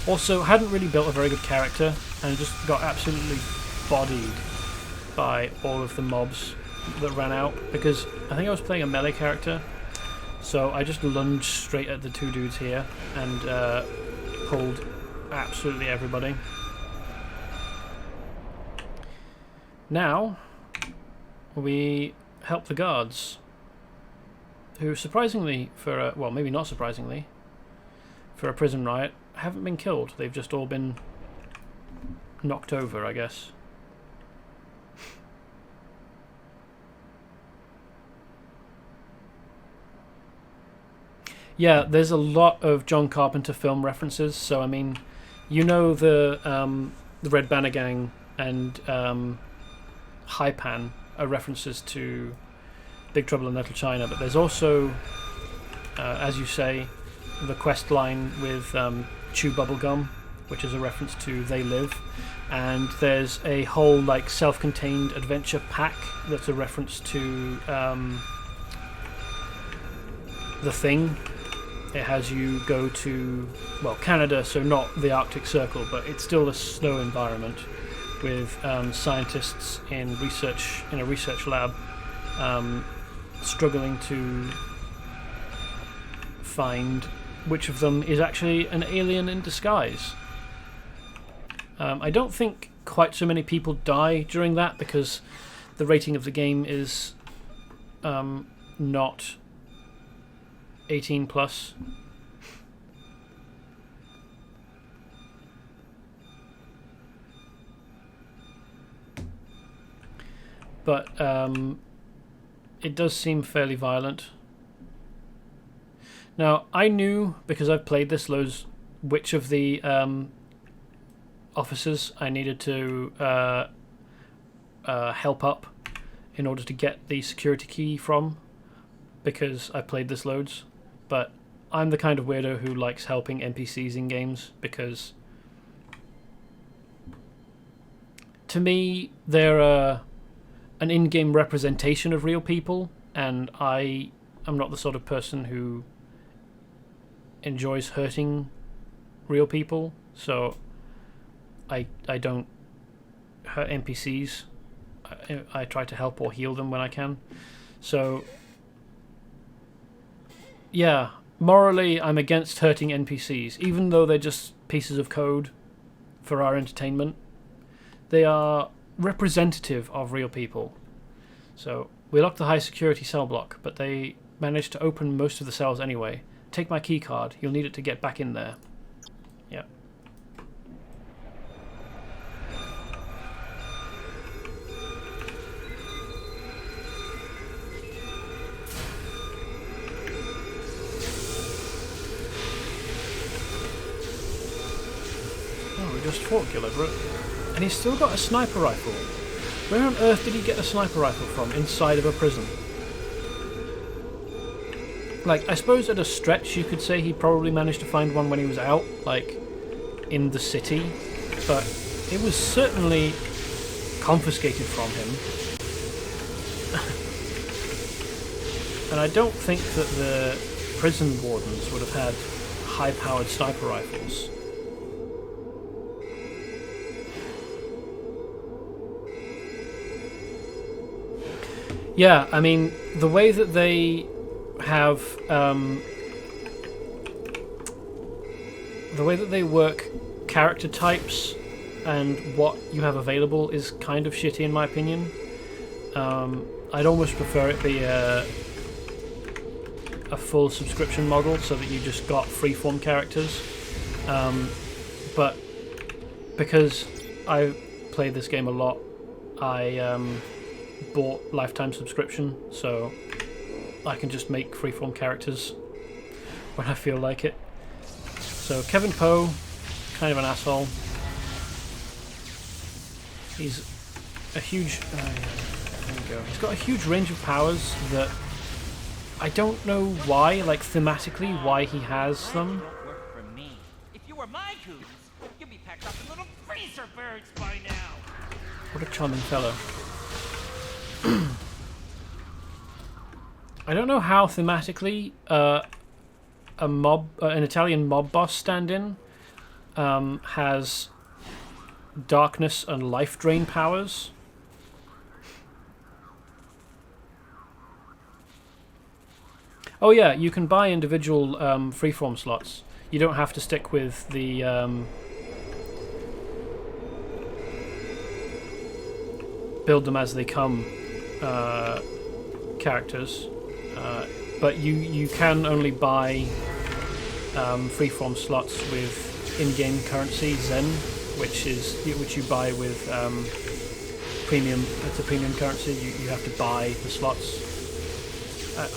also hadn't really built a very good character, and just got absolutely bodied by all of the mobs that ran out, because I think I was playing a melee character, so I just lunged straight at the two dudes here and pulled absolutely everybody. Now we help the guards, who surprisingly, well, maybe not surprisingly, for a prison riot, haven't been killed. They've just all been knocked over, I guess. Yeah, there's a lot of John Carpenter film references. So I mean, you know the Red Banner Gang and Haipan are references to Big Trouble in Little China, but there's also, as you say, the quest line with Chew Bubblegum, which is a reference to They Live, and there's a whole like self-contained adventure pack that's a reference to The Thing. It has you go to, well, Canada, so not the Arctic Circle, but it's still a snow environment with scientists in a research lab struggling to find which of them is actually an alien in disguise. I don't think quite so many people die during that, because the rating of the game is not 18 plus. But it does seem fairly violent. Now, I knew, because I've played this loads, which of the officers I needed to help up in order to get the security key from, because I played this loads. But I'm the kind of weirdo who likes helping NPCs in games, because to me, they're an in-game representation of real people, and I am not the sort of person who enjoys hurting real people, so I don't hurt NPCs. I try to help or heal them when I can. So yeah, morally I'm against hurting NPCs, even though they're just pieces of code for our entertainment. They are representative of real people. So we locked the high security cell block, but they managed to open most of the cells anyway. Take my key card. You'll need it to get back in there. Yeah. Oh, we just fought Gillibrand. And he's still got a sniper rifle. Where on earth did he get a sniper rifle from inside of a prison? Like, I suppose at a stretch you could say he probably managed to find one when he was out, like, in the city. But it was certainly confiscated from him. And I don't think that the prison wardens would have had high-powered sniper rifles. Yeah, I mean, the way that they have the way that they work character types and what you have available is kind of shitty in my opinion. I'd almost prefer it be a full subscription model so that you just got freeform characters. But because I played this game a lot, I bought lifetime subscription, so I can just make freeform characters when I feel like it. So Kevin Poe, kind of an asshole. He's a huge... there we go. He's got a huge range of powers that I don't know why, like thematically, why he has them.
If you were my goose, you'd be packed up in little freezer birds by now.
What a charming fellow. I don't know how thematically an Italian mob boss stand-in has darkness and life drain powers. Oh yeah, you can buy individual freeform slots. You don't have to stick with the build them as they come characters, but you can only buy freeform slots with in-game currency Zen, which you buy with premium. It's a premium currency. You have to buy the slots.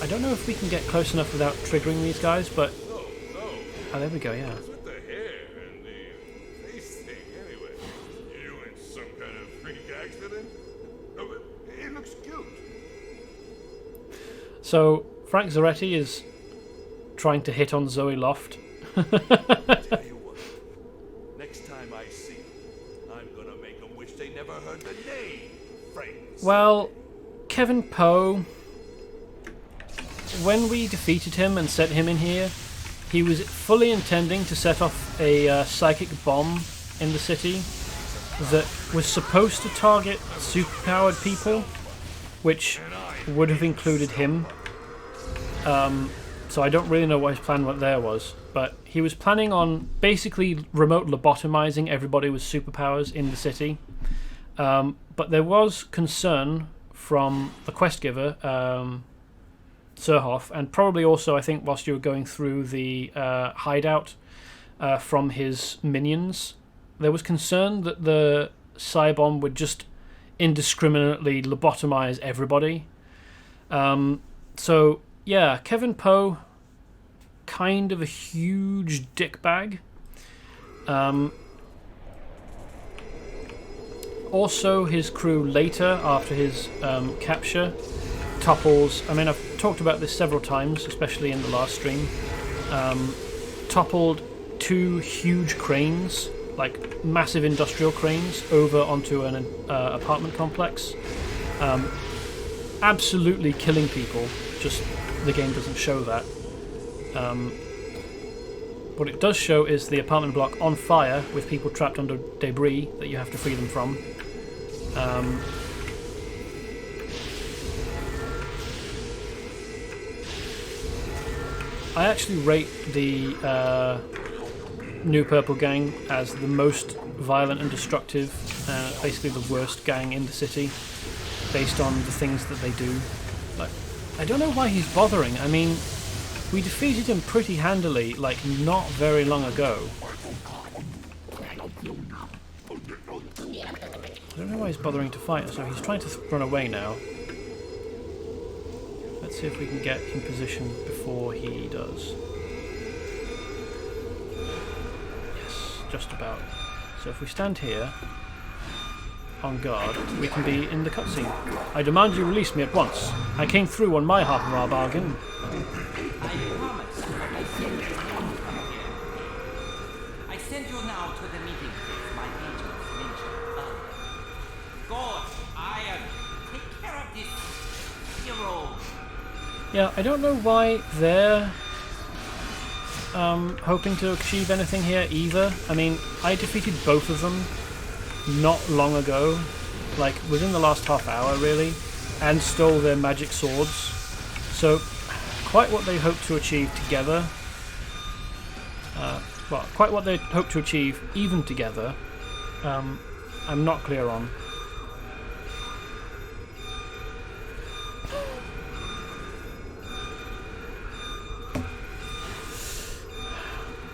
I don't know if we can get close enough without triggering these guys, but oh, there we go. Yeah.
What's with the hair and the face thing anyway? You in some kind of freak accident? Oh, but it looks cute.
So Frank Zaretti is trying to hit on Zoe Loft.
Tell you what, next time I see him, I'm gonna make them wish they never heard the name, friends.
Well, Kevin Poe, when we defeated him and sent him in here, he was fully intending to set off a psychic bomb in the city that was supposed to target superpowered people, which would have included him. So I don't really know what his plan there was, but he was planning on basically remote lobotomizing everybody with superpowers in the city. But there was concern from the quest giver, Surhoff, and probably also, I think, whilst you were going through the hideout from his minions, there was concern that the Psybomb would just indiscriminately lobotomize everybody. So, yeah, Kevin Poe, kind of a huge dickbag. Also, his crew later, after his capture, topples... I mean, I've talked about this several times, especially in the last stream. Toppled 2 huge cranes, like massive industrial cranes, over onto an apartment complex. Absolutely killing people, just the game doesn't show that. What it does show is the apartment block on fire with people trapped under debris that you have to free them from. I actually rate the New Purple Gang as the most violent and destructive, basically the worst gang in the city, based on the things that they do. Like, I don't know why he's bothering. I mean, we defeated him pretty handily, like, not very long ago. I don't know why he's bothering to fight, so he's trying to run away now. Let's see if we can get in position before he does. Yes, just about. So if we stand here, on guard, we can be in the cutscene. I demand you release me at once. I came through on my half of our bargain.
I promise. I send you now to come here. I send you now to the meeting place my agents mentioned earlier. God, Iron, take care of this hero.
Yeah, I don't know why they're hoping to achieve anything here either. I mean, I defeated both of them not long ago, like within the last half hour really, and stole their magic swords. So, quite what they hope to achieve together. Well, quite what they hope to achieve even together, I'm not clear on.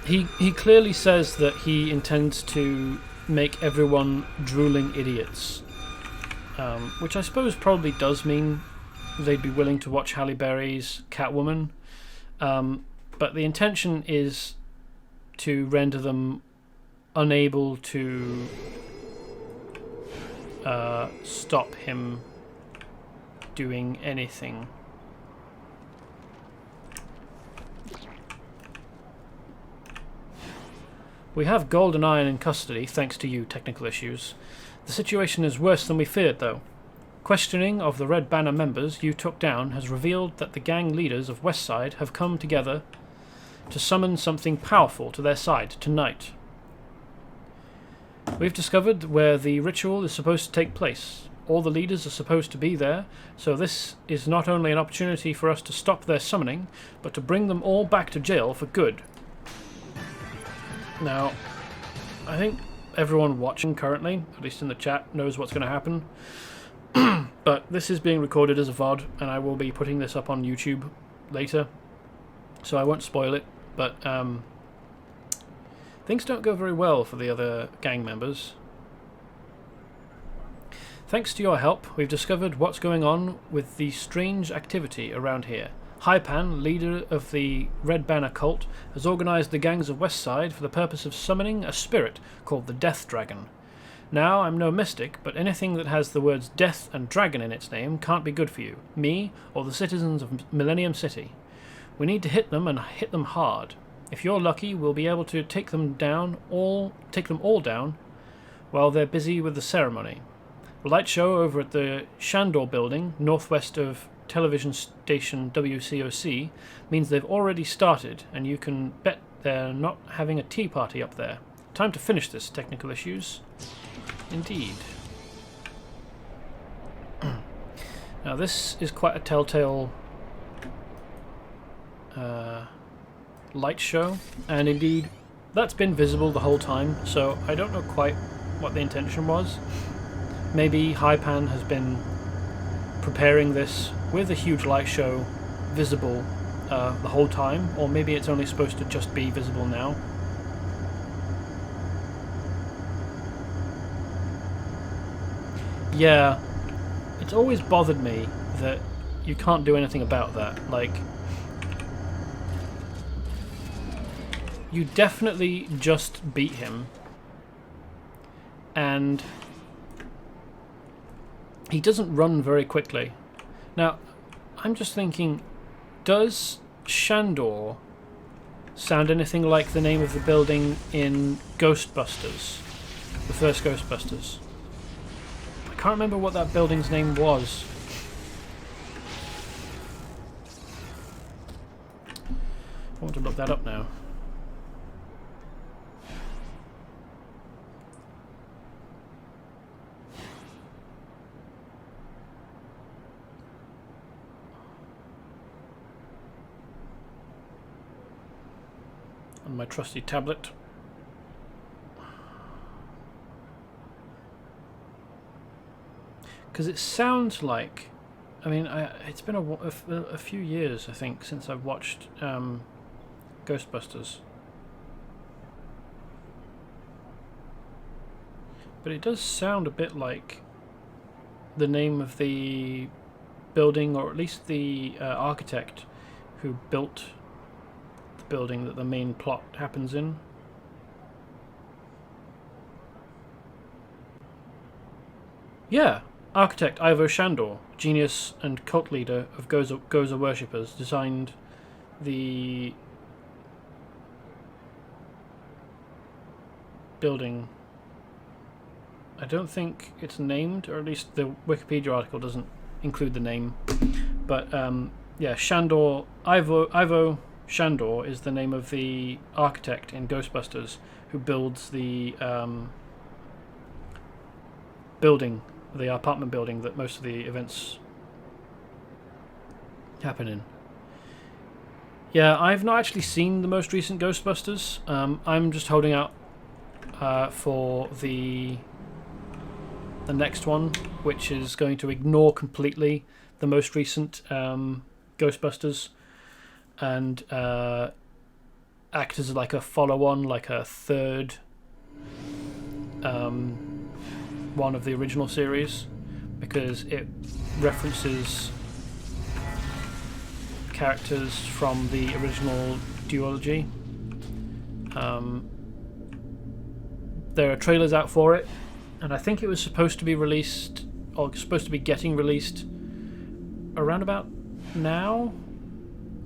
He clearly says that he intends to make everyone drooling idiots, which I suppose probably does mean they'd be willing to watch Halle Berry's Catwoman, but the intention is to render them unable to stop him doing anything. We have Gold and Iron in custody, thanks to you, technical issues. The situation is worse than we feared, though. Questioning of the Red Banner members you took down has revealed that the gang leaders of Westside have come together to summon something powerful to their side tonight. We've discovered where the ritual is supposed to take place. All the leaders are supposed to be there, so this is not only an opportunity for us to stop their summoning, but to bring them all back to jail for good. Now, I think everyone watching currently, at least in the chat, knows what's going to happen. But this is being recorded as a VOD, and I will be putting this up on YouTube later, so I won't spoil it. But things don't go very well for the other gang members. Thanks to your help, we've discovered what's going on with the strange activity around here. Hypan, leader of the Red Banner cult, has organized the gangs of Westside for the purpose of summoning a spirit called the Death Dragon. Now, I'm no mystic, but anything that has the words death and dragon in its name can't be good for you, me, or the citizens of Millennium City. We need to hit them and hit them hard. If you're lucky, we'll be able to take them all down while they're busy with the ceremony. The light show over at the Shandor building, northwest of television station WCOC, means they've already started, and you can bet they're not having a tea party up there. Time to finish this, technical issues. Indeed. Now this is quite a telltale light show, and indeed that's been visible the whole time, so I don't know quite what the intention was. Maybe Hypan has been preparing this with a huge light show visible the whole time, or maybe it's only supposed to just be visible now. Yeah, it's always bothered me that you can't do anything about that. Like, you definitely just beat him, and he doesn't run very quickly. Now, I'm just thinking, does Shandor sound anything like the name of the building in Ghostbusters? The first Ghostbusters. I can't remember what that building's name was. I want to look that up now. On my trusty tablet. Because it sounds like, I mean, it's been a few years, I think, since I've watched Ghostbusters. But it does sound a bit like the name of the building, or at least the architect who built the building that the main plot happens in. Yeah, architect Ivo Shandor, genius and cult leader of Goza worshippers, designed the building. I don't think it's named, or at least the Wikipedia article doesn't include the name. But yeah, Shandor, Ivo Shandor is the name of the architect in Ghostbusters who builds the building, the apartment building that most of the events happen in. Yeah, I've not actually seen the most recent Ghostbusters. I'm just holding out for the next one, which is going to ignore completely the most recent Ghostbusters and act as like a follow-on, like a third one of the original series, because it references characters from the original duology. There are trailers out for it, and I think it was supposed to be released, or supposed to be getting released around about now,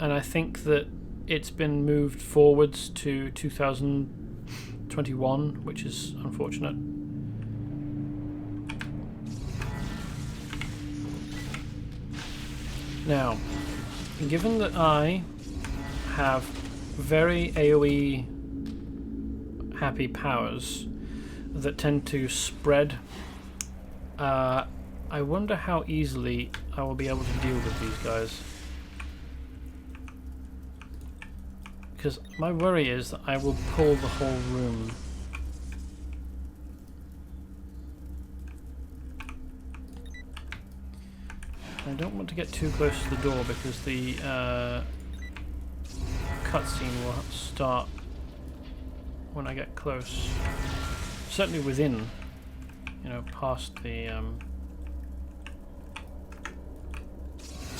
and I think that it's been moved forwards to 2021, which is unfortunate. Now, given that I have very AoE happy powers that tend to spread, I wonder how easily I will be able to deal with these guys. Because my worry is that I will pull the whole room. I don't want to get too close to the door because the cutscene will start when I get close. Certainly within, you know, past the...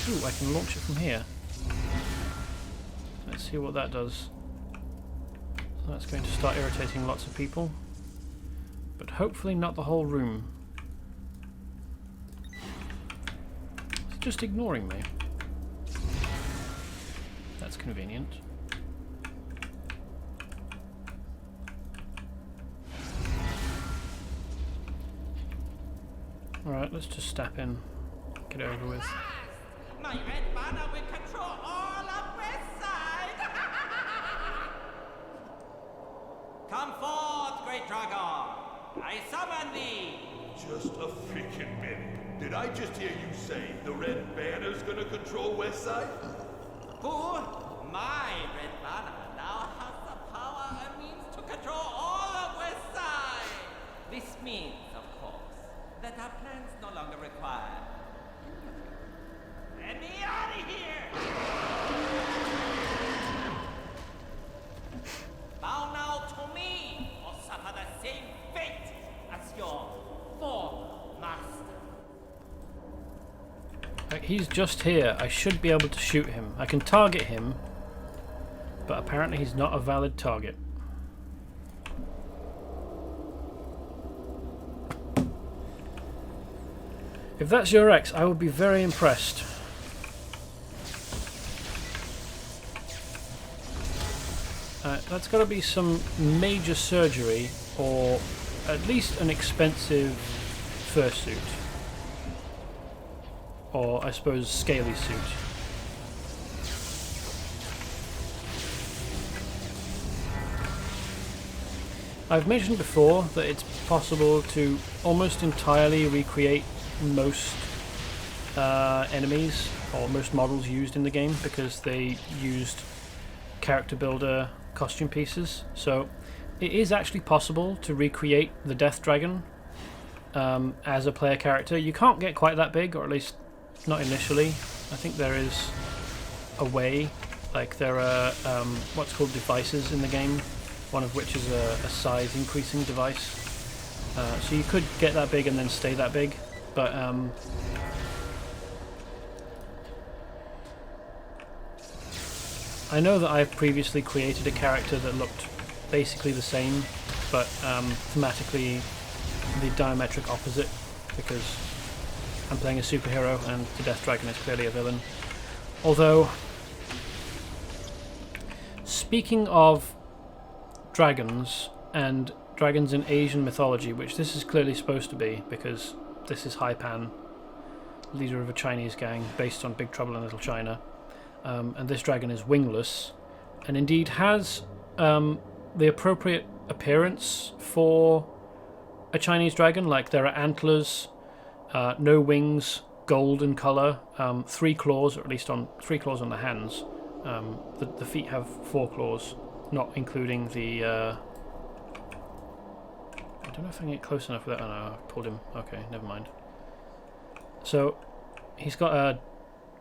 Ooh, I can launch it from here. Let's see what that does. That's going to start irritating lots of people, but hopefully not the whole room. It's just ignoring me. That's convenient. Alright, let's just step in. Get it over with.
My red banner will control all of West Side! Come forth, great dragon! I summon thee!
Just a freaking minute. Did I just hear you say the Red Banner's gonna control Westside?
Who? My red banner now has the power and means to control all of West Side! This means, of course, that our plans no longer require Let me out of here! Bow now to me, or suffer the same fate as your former master.
He's just here. I should be able to shoot him. I can target him, but apparently he's not a valid target. If that's your ex, I would be very impressed. That's got to be some major surgery, or at least an expensive fursuit. Or, I suppose, scaly suit. I've mentioned before that it's possible to almost entirely recreate most enemies or most models used in the game because they used character builder costume pieces. So it is actually possible to recreate the Death Dragon as a player character. You can't get quite that big, or at least not initially. I think there is a way. Like there are what's called devices in the game, one of which is a size increasing device. So you could get that big and then stay that big, but I know that I've previously created a character that looked basically the same, but thematically the diametric opposite, because I'm playing a superhero and the Death Dragon is clearly a villain. Although, speaking of dragons, and dragons in Asian mythology, which this is clearly supposed to be, because this is Haipan, leader of a Chinese gang based on Big Trouble in Little China, and this dragon is wingless, and indeed has the appropriate appearance for a Chinese dragon. Like there are antlers, no wings, gold in colour, 3 claws, or at least on 3 claws on the hands. The feet have 4 claws, not including the. I don't know if I can get close enough with that. Oh no, I pulled him. Okay, never mind. So he's got a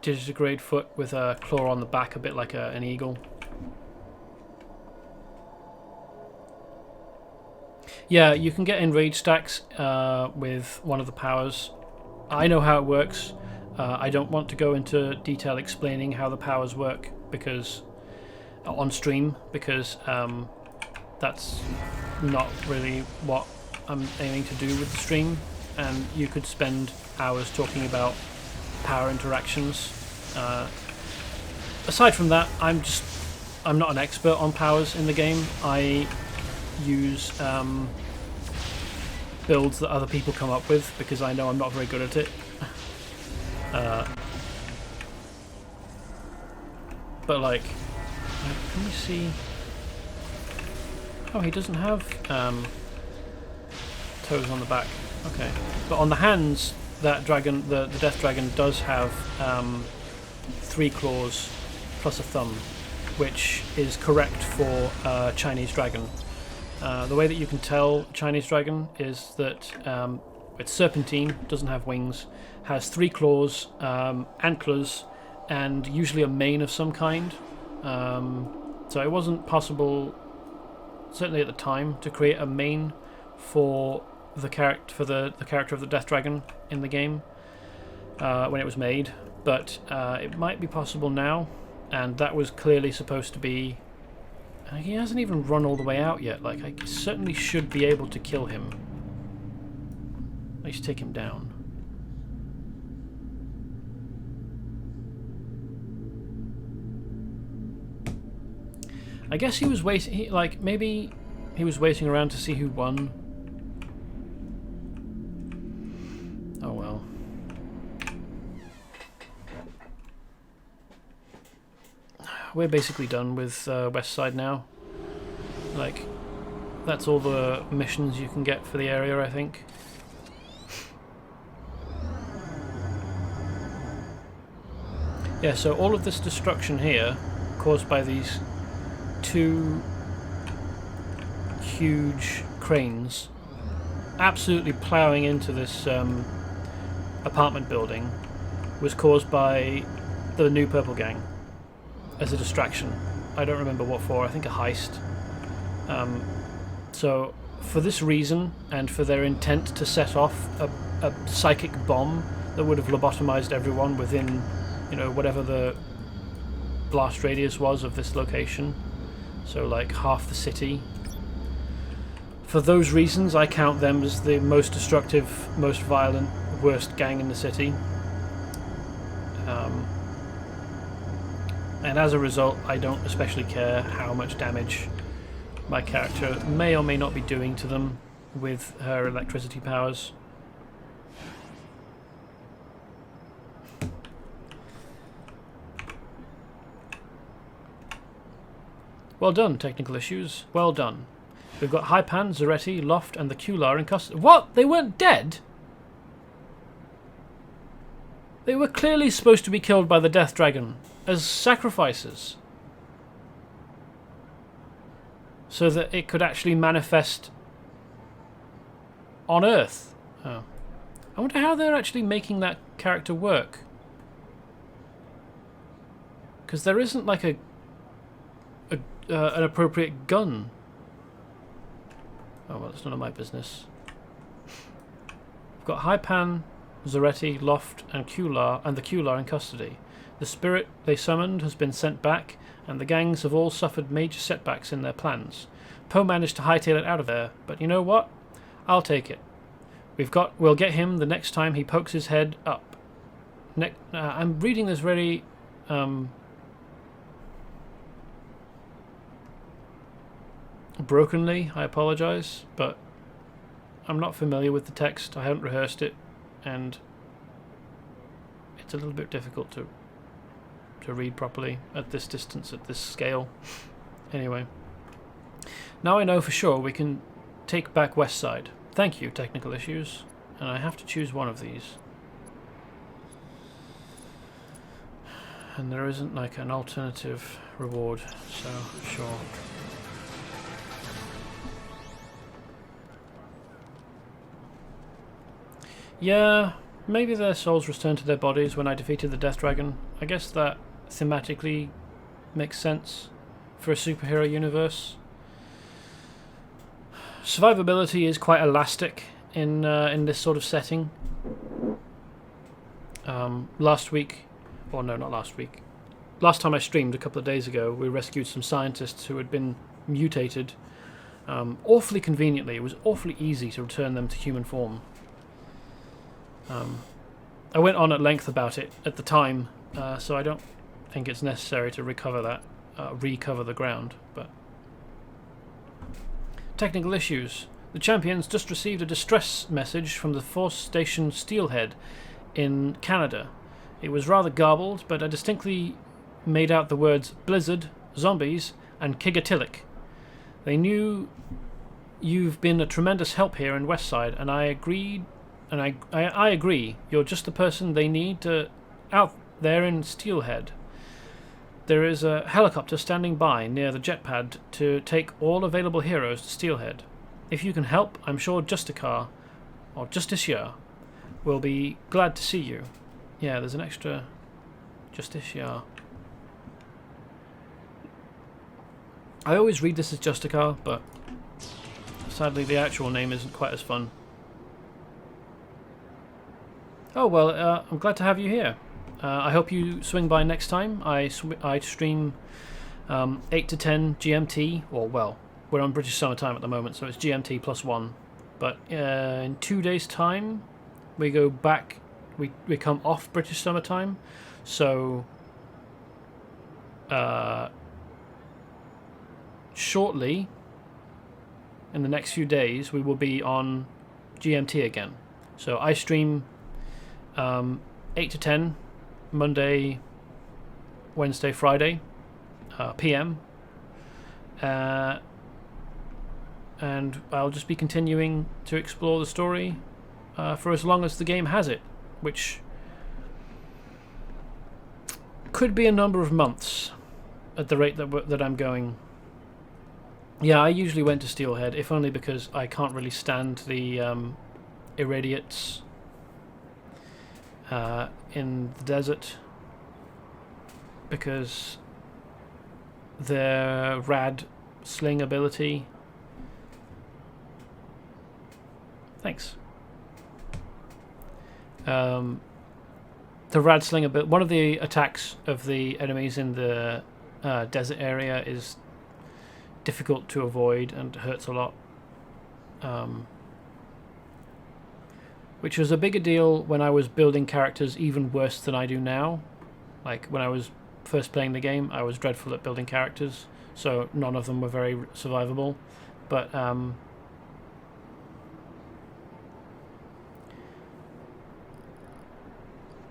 digitigrade foot with a claw on the back, a bit like an eagle. Yeah, you can get enrage stacks with one of the powers. I know how it works. I don't want to go into detail explaining how the powers work because on stream, because that's not really what I'm aiming to do with the stream, and you could spend hours talking about power interactions. Aside from that, I'm not an expert on powers in the game. I use builds that other people come up with because I know I'm not very good at it. But like, let me see. Oh, he doesn't have toes on the back. Okay, but on the hands, that dragon, the Death Dragon, does have 3 claws plus a thumb, which is correct for Chinese dragon. The way that you can tell Chinese dragon is that it's serpentine, doesn't have wings, has 3 claws, antlers, and usually a mane of some kind. So it wasn't possible, certainly at the time, to create a mane for the character of the Death Dragon in the game when it was made, but it might be possible now, and that was clearly supposed to be. He hasn't even run all the way out yet. Like, I certainly should be able to kill him. At least take him down. I guess he was waiting. Like, maybe he was waiting around to see who won. Oh well. We're basically done with West Side now. Like, that's all the missions you can get for the area, I think. Yeah, so all of this destruction here, caused by these 2 huge cranes, absolutely ploughing into this apartment building, was caused by the new Purple Gang as a distraction. I don't remember what for. I think a heist. So for this reason, and for their intent to set off a psychic bomb that would have lobotomized everyone within, you know, whatever the blast radius was of this location, so like half the city. For those reasons, I count them as the most destructive, most violent, worst gang in the city. And as a result, I don't especially care how much damage my character may or may not be doing to them with her electricity powers. Well done, technical issues. Well done. We've got Hypan, Zaretti, Loft, and the Kular in custody. What? They weren't dead? They were clearly supposed to be killed by the Death Dragon as sacrifices, so that it could actually manifest on Earth. Oh. I wonder how they're actually making that character work. Because there isn't like an appropriate gun. Oh well, it's none of my business. We've got Hypan, Zaretti, Loft, and Kular, and the Kular in custody. The spirit they summoned has been sent back, and the gangs have all suffered major setbacks in their plans. Poe managed to hightail it out of there, but you know what? I'll take it. We'll get him the next time he pokes his head up. I'm reading this very brokenly. I apologize, but I'm not familiar with the text. I haven't rehearsed it, and it's a little bit difficult to read properly at this distance, at this scale. Anyway, now I know for sure we can take back West Side. Thank you, technical issues. And I have to choose one of these. And there isn't like an alternative reward, so sure. Yeah, maybe their souls returned to their bodies when I defeated the Death Dragon. I guess that thematically makes sense for a superhero universe. Survivability is quite elastic in this sort of setting. Last week, or no, not last week. Last time I streamed a couple of days ago, we rescued some scientists who had been mutated. Awfully conveniently, it was awfully easy to return them to human form. I went on at length about it at the time, so I don't think it's necessary to recover the ground. But technical issues. The champions just received a distress message from the Force Station Steelhead in Canada. It was rather garbled, but I distinctly made out the words blizzard, zombies, and Kigatilic. They knew you've been a tremendous help here in Westside, and I agreed. And I agree. You're just the person they need out there in Steelhead. There is a helicopter standing by near the jet pad to take all available heroes to Steelhead. If you can help, I'm sure Justicar, or Justiciar, will be glad to see you. Yeah, there's an extra Justiciar. I always read this as Justicar, but sadly the actual name isn't quite as fun. Oh, well, I'm glad to have you here. I hope you swing by next time. I stream 8 to 10 GMT, or, well, we're on British Summer Time at the moment, so it's GMT +1. But in 2 days' time, we go back, we come off British Summer Time, so shortly, in the next few days, we will be on GMT again. So I stream 8 to 10, Monday, Wednesday, Friday, PM. And I'll just be continuing to explore the story for as long as the game has it, which could be a number of months at the rate that I'm going. Yeah, I usually went to Steelhead, if only because I can't really stand the irradiates in the desert because their rad sling ability. Thanks. The rad sling ability. One of the attacks of the enemies in the desert area is difficult to avoid and hurts a lot. Which was a bigger deal when I was building characters even worse than I do now. Like when I was first playing the game, I was dreadful at building characters, so none of them were very survivable. But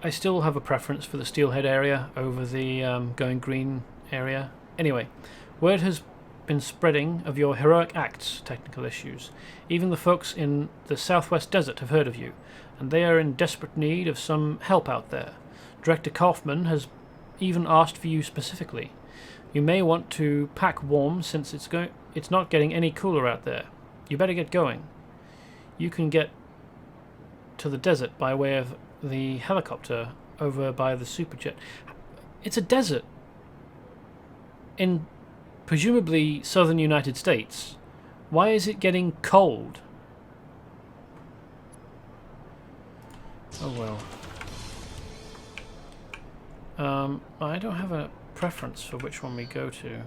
I still have a preference for the steelhead area over the going green area. Anyway, word has been spreading of your heroic acts, technical issues. Even the folks in the southwest desert have heard of you, and they are in desperate need of some help out there. Director Kaufman has even asked for you specifically. You may want to pack warm since it's not getting any cooler out there. You better get going. You can get to the desert by way of the helicopter over by the superjet. It's a desert in presumably southern United States. Why is it getting cold? Oh well. I don't have a preference for which one we go to.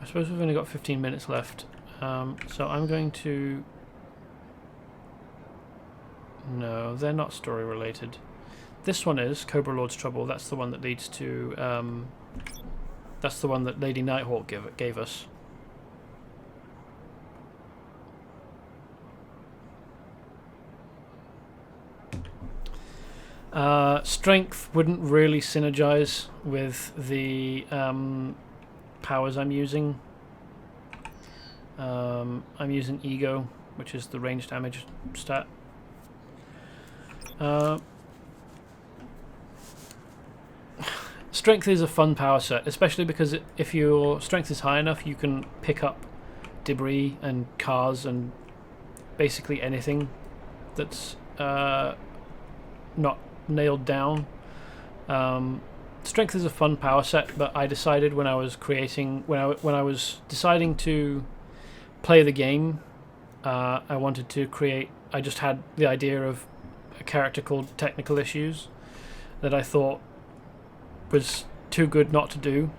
I suppose we've only got 15 minutes left. So I'm going to... No, they're not story related. This one is Cobra Lord's Trouble. That's the one that leads to... that's the one that Lady Nighthawk gave us. Strength wouldn't really synergize with the powers I'm using. I'm using Ego, which is the range damage stat. Strength is a fun power set, especially because if your strength is high enough, you can pick up debris and cars and basically anything that's not nailed down. Strength is a fun power set, but I decided when I was creating, when I was deciding to play the game, I wanted to create. I just had the idea of a character called Technical Issues that I thought was too good not to do,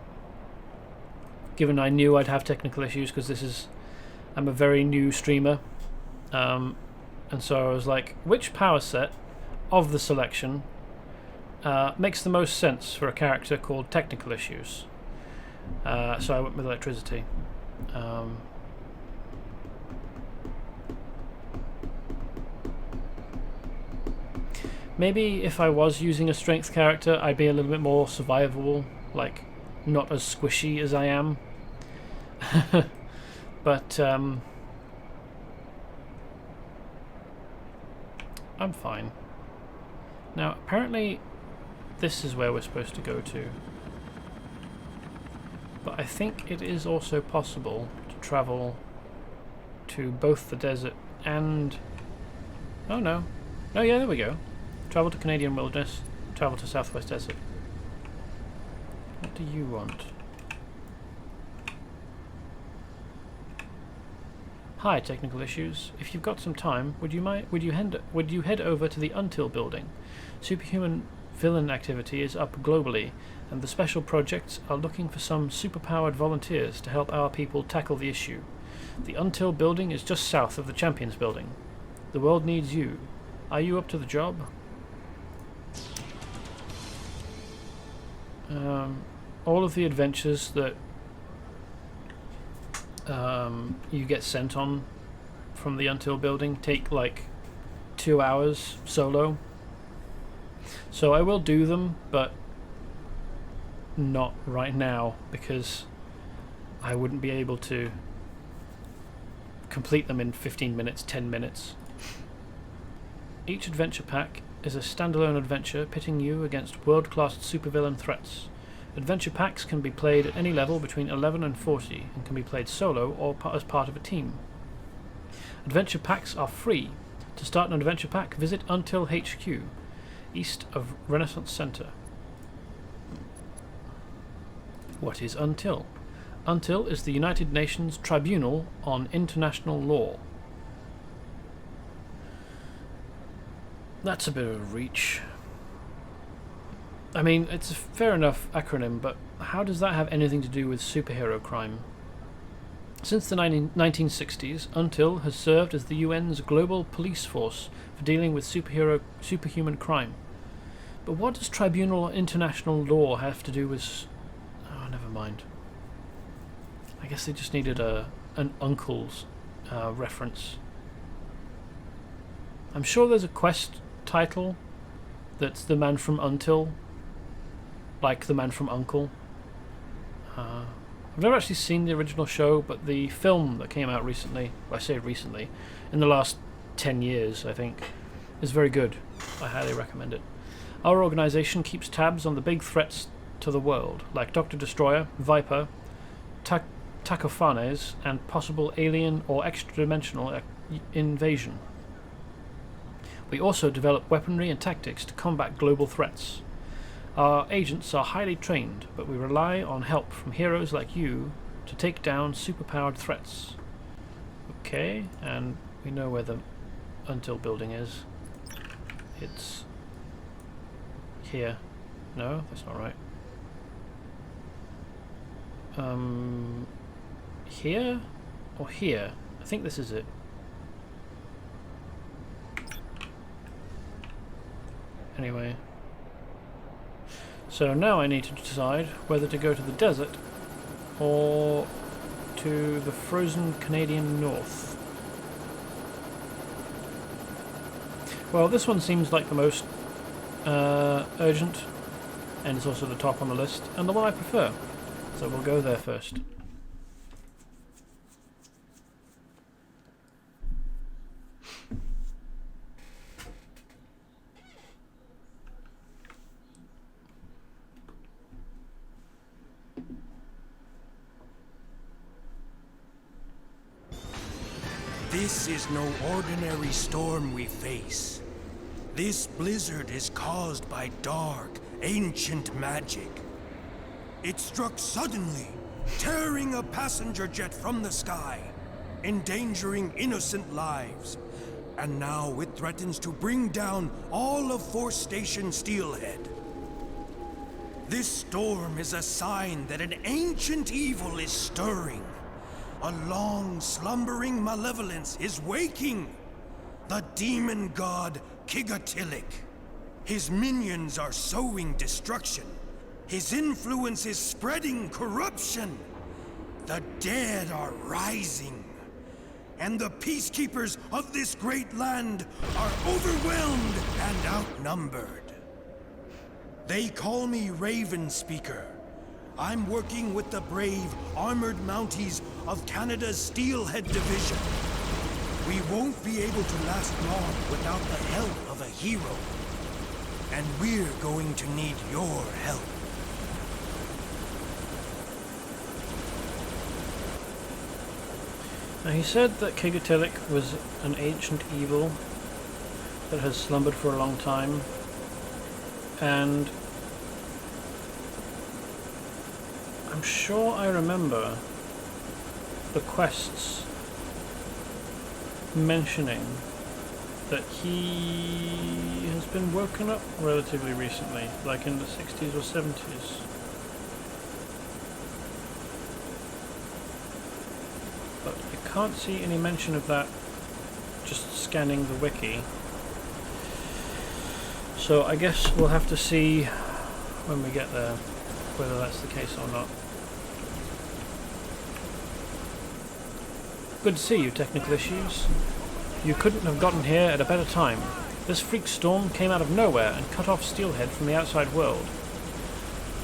given I knew I'd have technical issues because I'm a very new streamer, and so I was like, which power set of the selection makes the most sense for a character called Technical Issues? So I went with electricity. Maybe if I was using a strength character, I'd be a little bit more survivable, like not as squishy as I am. But I'm fine. Now, apparently this is where we're supposed to go to. But I think it is also possible to travel to both the desert and... Oh no. Oh yeah, there we go. Travel to Canadian Wilderness, travel to Southwest Desert. What do you want? Hi, Technical Issues. If you've got some time, would you head over to the Until building? Superhuman villain activity is up globally, and the special projects are looking for some superpowered volunteers to help our people tackle the issue. The Until building is just south of the Champions building. The world needs you. Are you up to the job? All of the adventures that you get sent on from the Until building take like 2 hours solo. So I will do them, but not right now because I wouldn't be able to complete them in 15 minutes, 10 minutes. Each adventure pack is a standalone adventure pitting you against world-class supervillain threats. Adventure packs can be played at any level between 11 and 40 and can be played solo or as part of a team. Adventure packs are free. To start an adventure pack, visit Until HQ, east of Renaissance Center. What is Until? Until is the United Nations Tribunal on International Law. That's a bit of a reach. I mean, it's a fair enough acronym, but how does that have anything to do with superhero crime? Since the 1960s, Until has served as the UN's global police force for dealing with superhuman crime. But what does Tribunal on International Law have to do with... Oh, never mind. I guess they just needed an uncle's reference. I'm sure there's a quest title that's The Man from Until, like The Man from Uncle. I've never actually seen the original show, but the film that came out recently, well, I say recently, in the last 10 years, I think, is very good. I highly recommend it. Our organisation keeps tabs on the big threats to the world, like Dr. Destroyer, Viper, Tacophanes, and possible alien or extra-dimensional invasion. We also develop weaponry and tactics to combat global threats. Our agents are highly trained, but we rely on help from heroes like you to take down superpowered threats. Okay, and we know where the Until building is. It's here. No, that's not right. Here or here? I think this is it. Anyway. So now I need to decide whether to go to the desert or to the frozen Canadian north. Well, this one seems like the most urgent, and it's also the top on the list, and the one I prefer. So we'll go there first.
This is no ordinary storm we face. This blizzard is caused by dark, ancient magic. It struck suddenly, tearing a passenger jet from the sky, endangering innocent lives. And now it threatens to bring down all of Force Station Steelhead. This storm is a sign that an ancient evil is stirring. A long, slumbering malevolence is waking. The demon god Kigatilic. His minions are sowing destruction. His influence is spreading corruption. The dead are rising. And the peacekeepers of this great land are overwhelmed and outnumbered. They call me Raven Speaker. I'm working with the brave armored Mounties of Canada's Steelhead Division. We won't be able to last long without the help of a hero. And we're going to need your help.
Now he said that Kigatilic was an ancient evil that has slumbered for a long time, and I'm sure I remember the quests mentioning that he has been woken up relatively recently, like in the 60s or 70s. But I can't see any mention of that just scanning the wiki. So I guess we'll have to see when we get there whether that's the case or not. Good to see you, technical issues. You couldn't have gotten here at a better time. This freak storm came out of nowhere and cut off Steelhead from the outside world.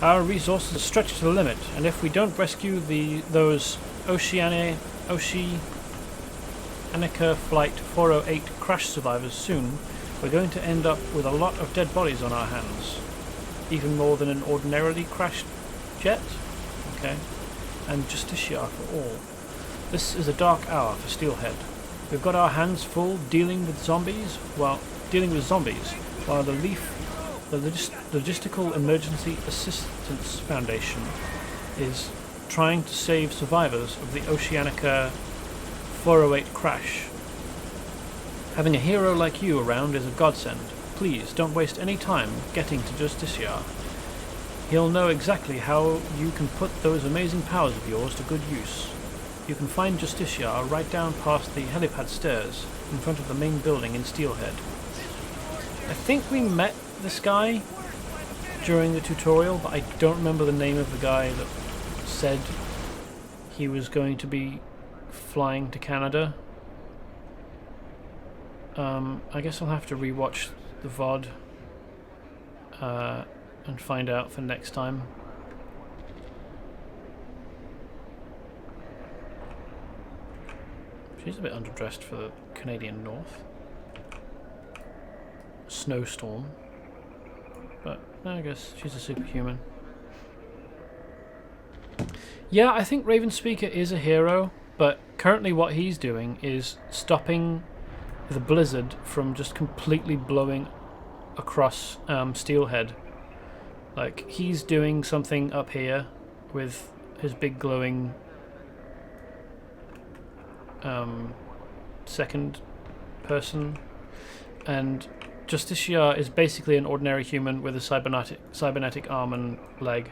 Our resources are stretched to the limit, and if we don't rescue those Oceanica Flight 408 crash survivors soon, we're going to end up with a lot of dead bodies on our hands. Even more than an ordinarily crashed jet? Okay. And Justicia for all. This is a dark hour for Steelhead. We've got our hands full dealing with zombies, while the Logistical Emergency Assistance Foundation is trying to save survivors of the Oceanica 408 crash. Having a hero like you around is a godsend. Please don't waste any time getting to Justiciar. He'll know exactly how you can put those amazing powers of yours to good use. You can find Justiciar right down past the helipad stairs in front of the main building in Steelhead. I think we met this guy during the tutorial, but I don't remember the name of the guy that said he was going to be flying to Canada. I guess I'll have to rewatch the VOD and find out for next time. She's a bit underdressed for the Canadian North. Snowstorm. But I guess she's a superhuman. Yeah, I think Ravenspeaker is a hero, but currently what he's doing is stopping the blizzard from just completely blowing across Steelhead. Like, he's doing something up here with his big glowing second person, and Justiciar is basically an ordinary human with a cybernetic arm and leg.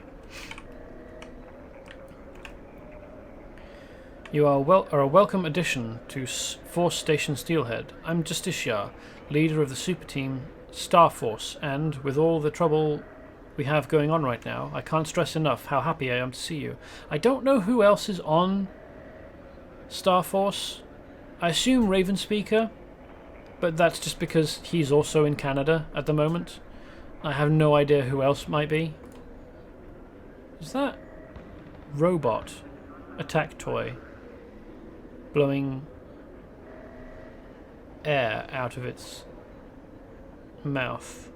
You are a welcome addition to Force Station Steelhead. I'm Justiciar, leader of the super team Star Force, and with all the trouble we have going on right now, I can't stress enough how happy I am to see you. I don't know who else is on Star Force. I assume Ravenspeaker, but that's just because he's also in Canada at the moment. I have no idea who else might be. Is that robot attack toy blowing air out of its mouth?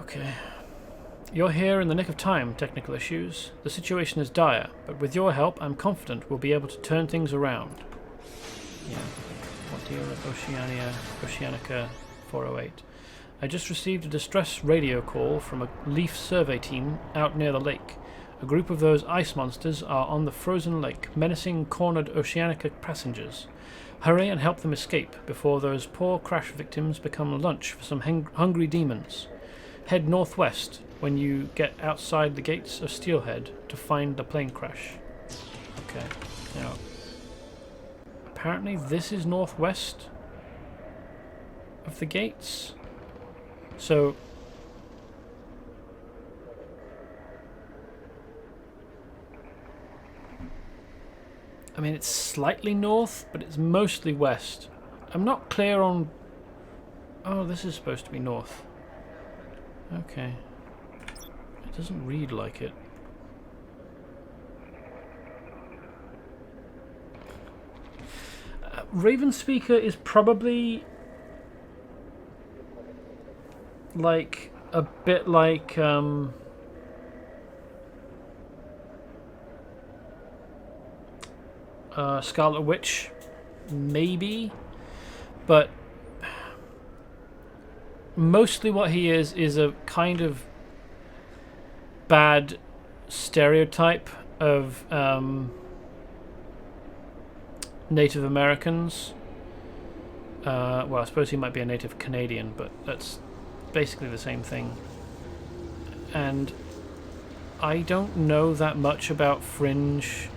Okay. You're here in the nick of time, technical issues. The situation is dire, but with your help, I'm confident we'll be able to turn things around. Yeah. What deal with Oceanica 408? I just received a distress radio call from a Leaf survey team out near the lake. A group of those ice monsters are on the frozen lake, menacing cornered Oceanica passengers. Hurry and help them escape before those poor crash victims become lunch for some hungry demons. Head northwest when you get outside the gates of Steelhead to find the plane crash. Okay, now apparently this is northwest of the gates. So I mean, it's slightly north, but it's mostly west. I'm not clear on... Oh, this is supposed to be north. Okay. It doesn't read like it. Ravenspeaker is probably like a bit like Scarlet Witch, maybe, but mostly what he is a kind of bad stereotype of Native Americans. Well, I suppose he might be a Native Canadian, but that's basically the same thing. And I don't know that much about fringe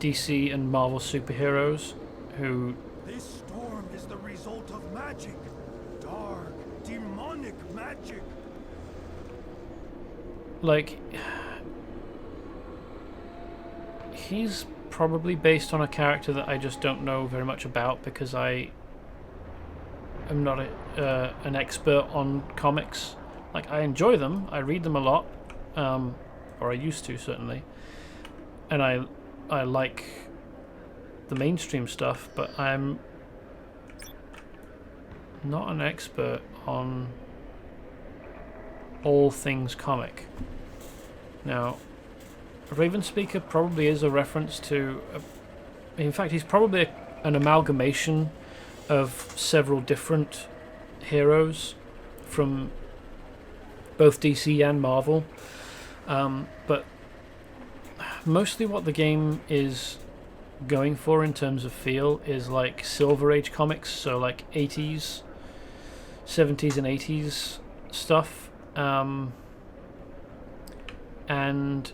DC and Marvel superheroes who...
This storm is the result of magic. Dark, demonic magic.
Like... He's probably based on a character that I just don't know very much about because I am not an expert on comics. Like, I enjoy them, I read them a lot, or I used to certainly, and I like the mainstream stuff, but I'm not an expert on all things comic. Now, Ravenspeaker probably is a reference to... in fact, he's probably an amalgamation of several different heroes from both DC and Marvel. But mostly what the game is going for in terms of feel is like Silver Age comics, so like 80s, 70s and 80s stuff. And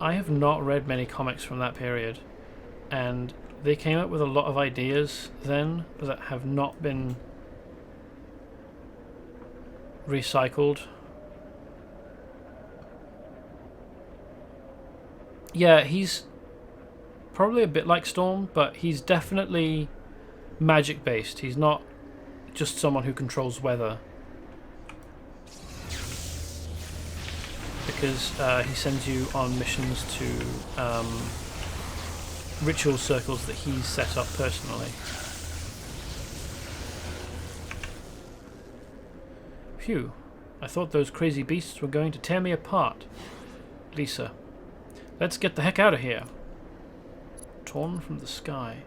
I have not read many comics from that period, and they came up with a lot of ideas then that have not been recycled. Yeah, he's probably a bit like Storm, but he's definitely magic based. He's not just someone who controls weather. Because he sends you on missions to ritual circles that he's set up personally. Phew, I thought those crazy beasts were going to tear me apart. Lisa, let's get the heck out of here. Torn from the sky.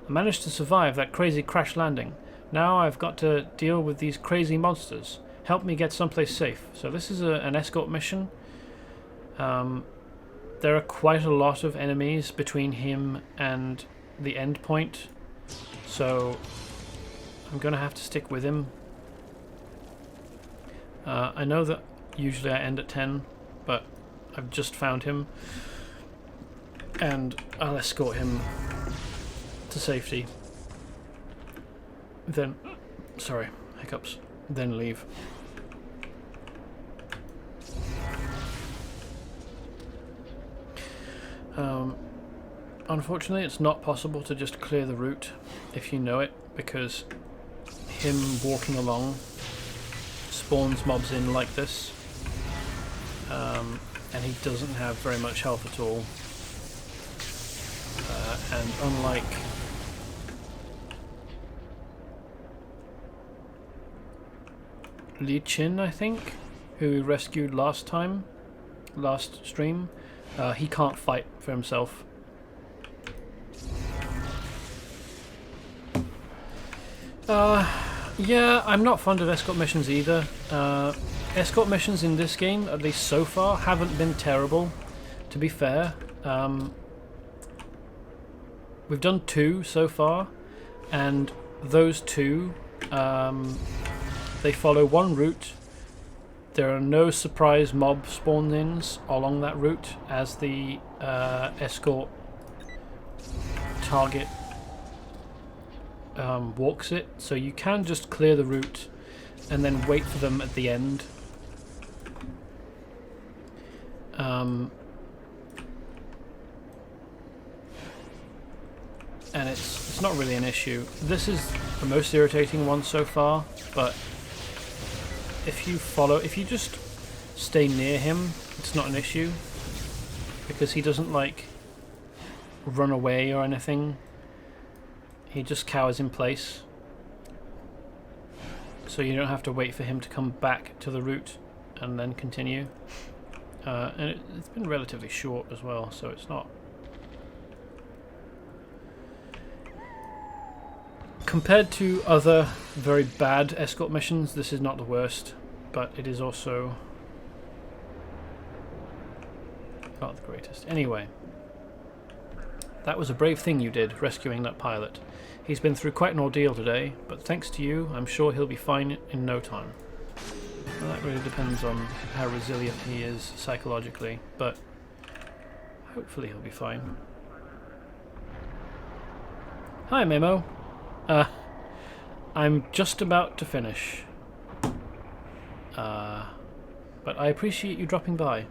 I managed to survive that crazy crash landing. Now I've got to deal with these crazy monsters. Help me get someplace safe. So this is an escort mission. There are quite a lot of enemies between him and the end point, so I'm going to have to stick with him. I know that usually I end at 10, but I've just found him, and I'll escort him to safety. Then, sorry, hiccups, then leave. Unfortunately, it's not possible to just clear the route if you know it, because him walking along spawns mobs in like this, and he doesn't have very much health at all. And unlike Li Chin, I think, who we rescued last stream, he can't fight for himself. Yeah, I'm not fond of escort missions either. Escort missions in this game, at least so far, haven't been terrible, to be fair. We've done 2 so far, and those 2, they follow one route. There are no surprise mob spawn-ins along that route as the escort target walks it, so you can just clear the route and then wait for them at the end. And it's not really an issue. This is the most irritating one so far, but if you just stay near him, it's not an issue, because he doesn't like run away or anything. He just cowers in place, so you don't have to wait for him to come back to the route and then continue. And it's been relatively short as well, so it's not... Compared to other very bad escort missions, this is not the worst, but it is also not the greatest. Anyway, that was a brave thing you did, rescuing that pilot. He's been through quite an ordeal today, but thanks to you, I'm sure he'll be fine in no time. Well, that really depends on how resilient he is psychologically, but hopefully he'll be fine. Hi, Memo. I'm just about to finish. But I appreciate you dropping by.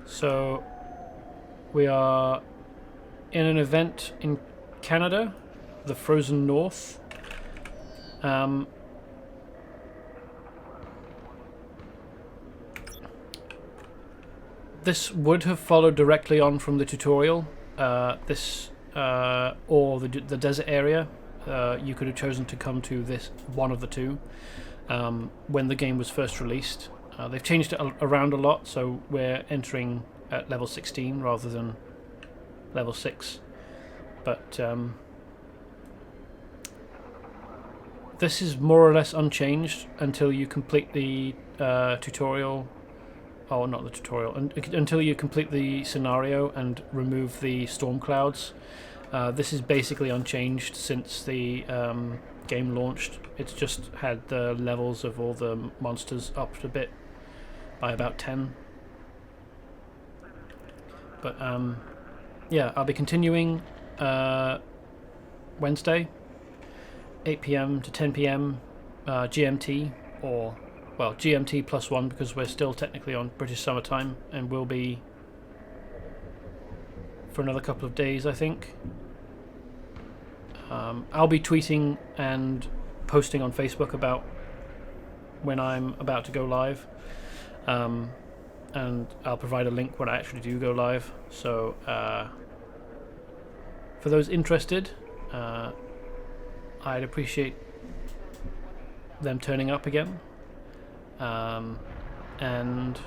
So, we are in an event in Canada, the Frozen North. This would have followed directly on from the tutorial, or the desert area. you could have chosen to come to this one of the two when the game was first released. They've changed it around a lot, so we're entering at level 16 rather than level 6. But this is more or less unchanged until you complete the tutorial. Oh, not the tutorial. Until you complete the scenario and remove the storm clouds. This is basically unchanged since the game launched. It's just had the levels of all the monsters upped a bit by about 10. But yeah, I'll be continuing Wednesday, 8 PM to 10 PM GMT, or well, GMT +1 because we're still technically on British summertime, and will be for another couple of days, I think. I'll be tweeting and posting on Facebook about when I'm about to go live, and I'll provide a link when I actually do go live. So for those interested, I'd appreciate them turning up again, and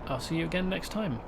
I'll see you again next time.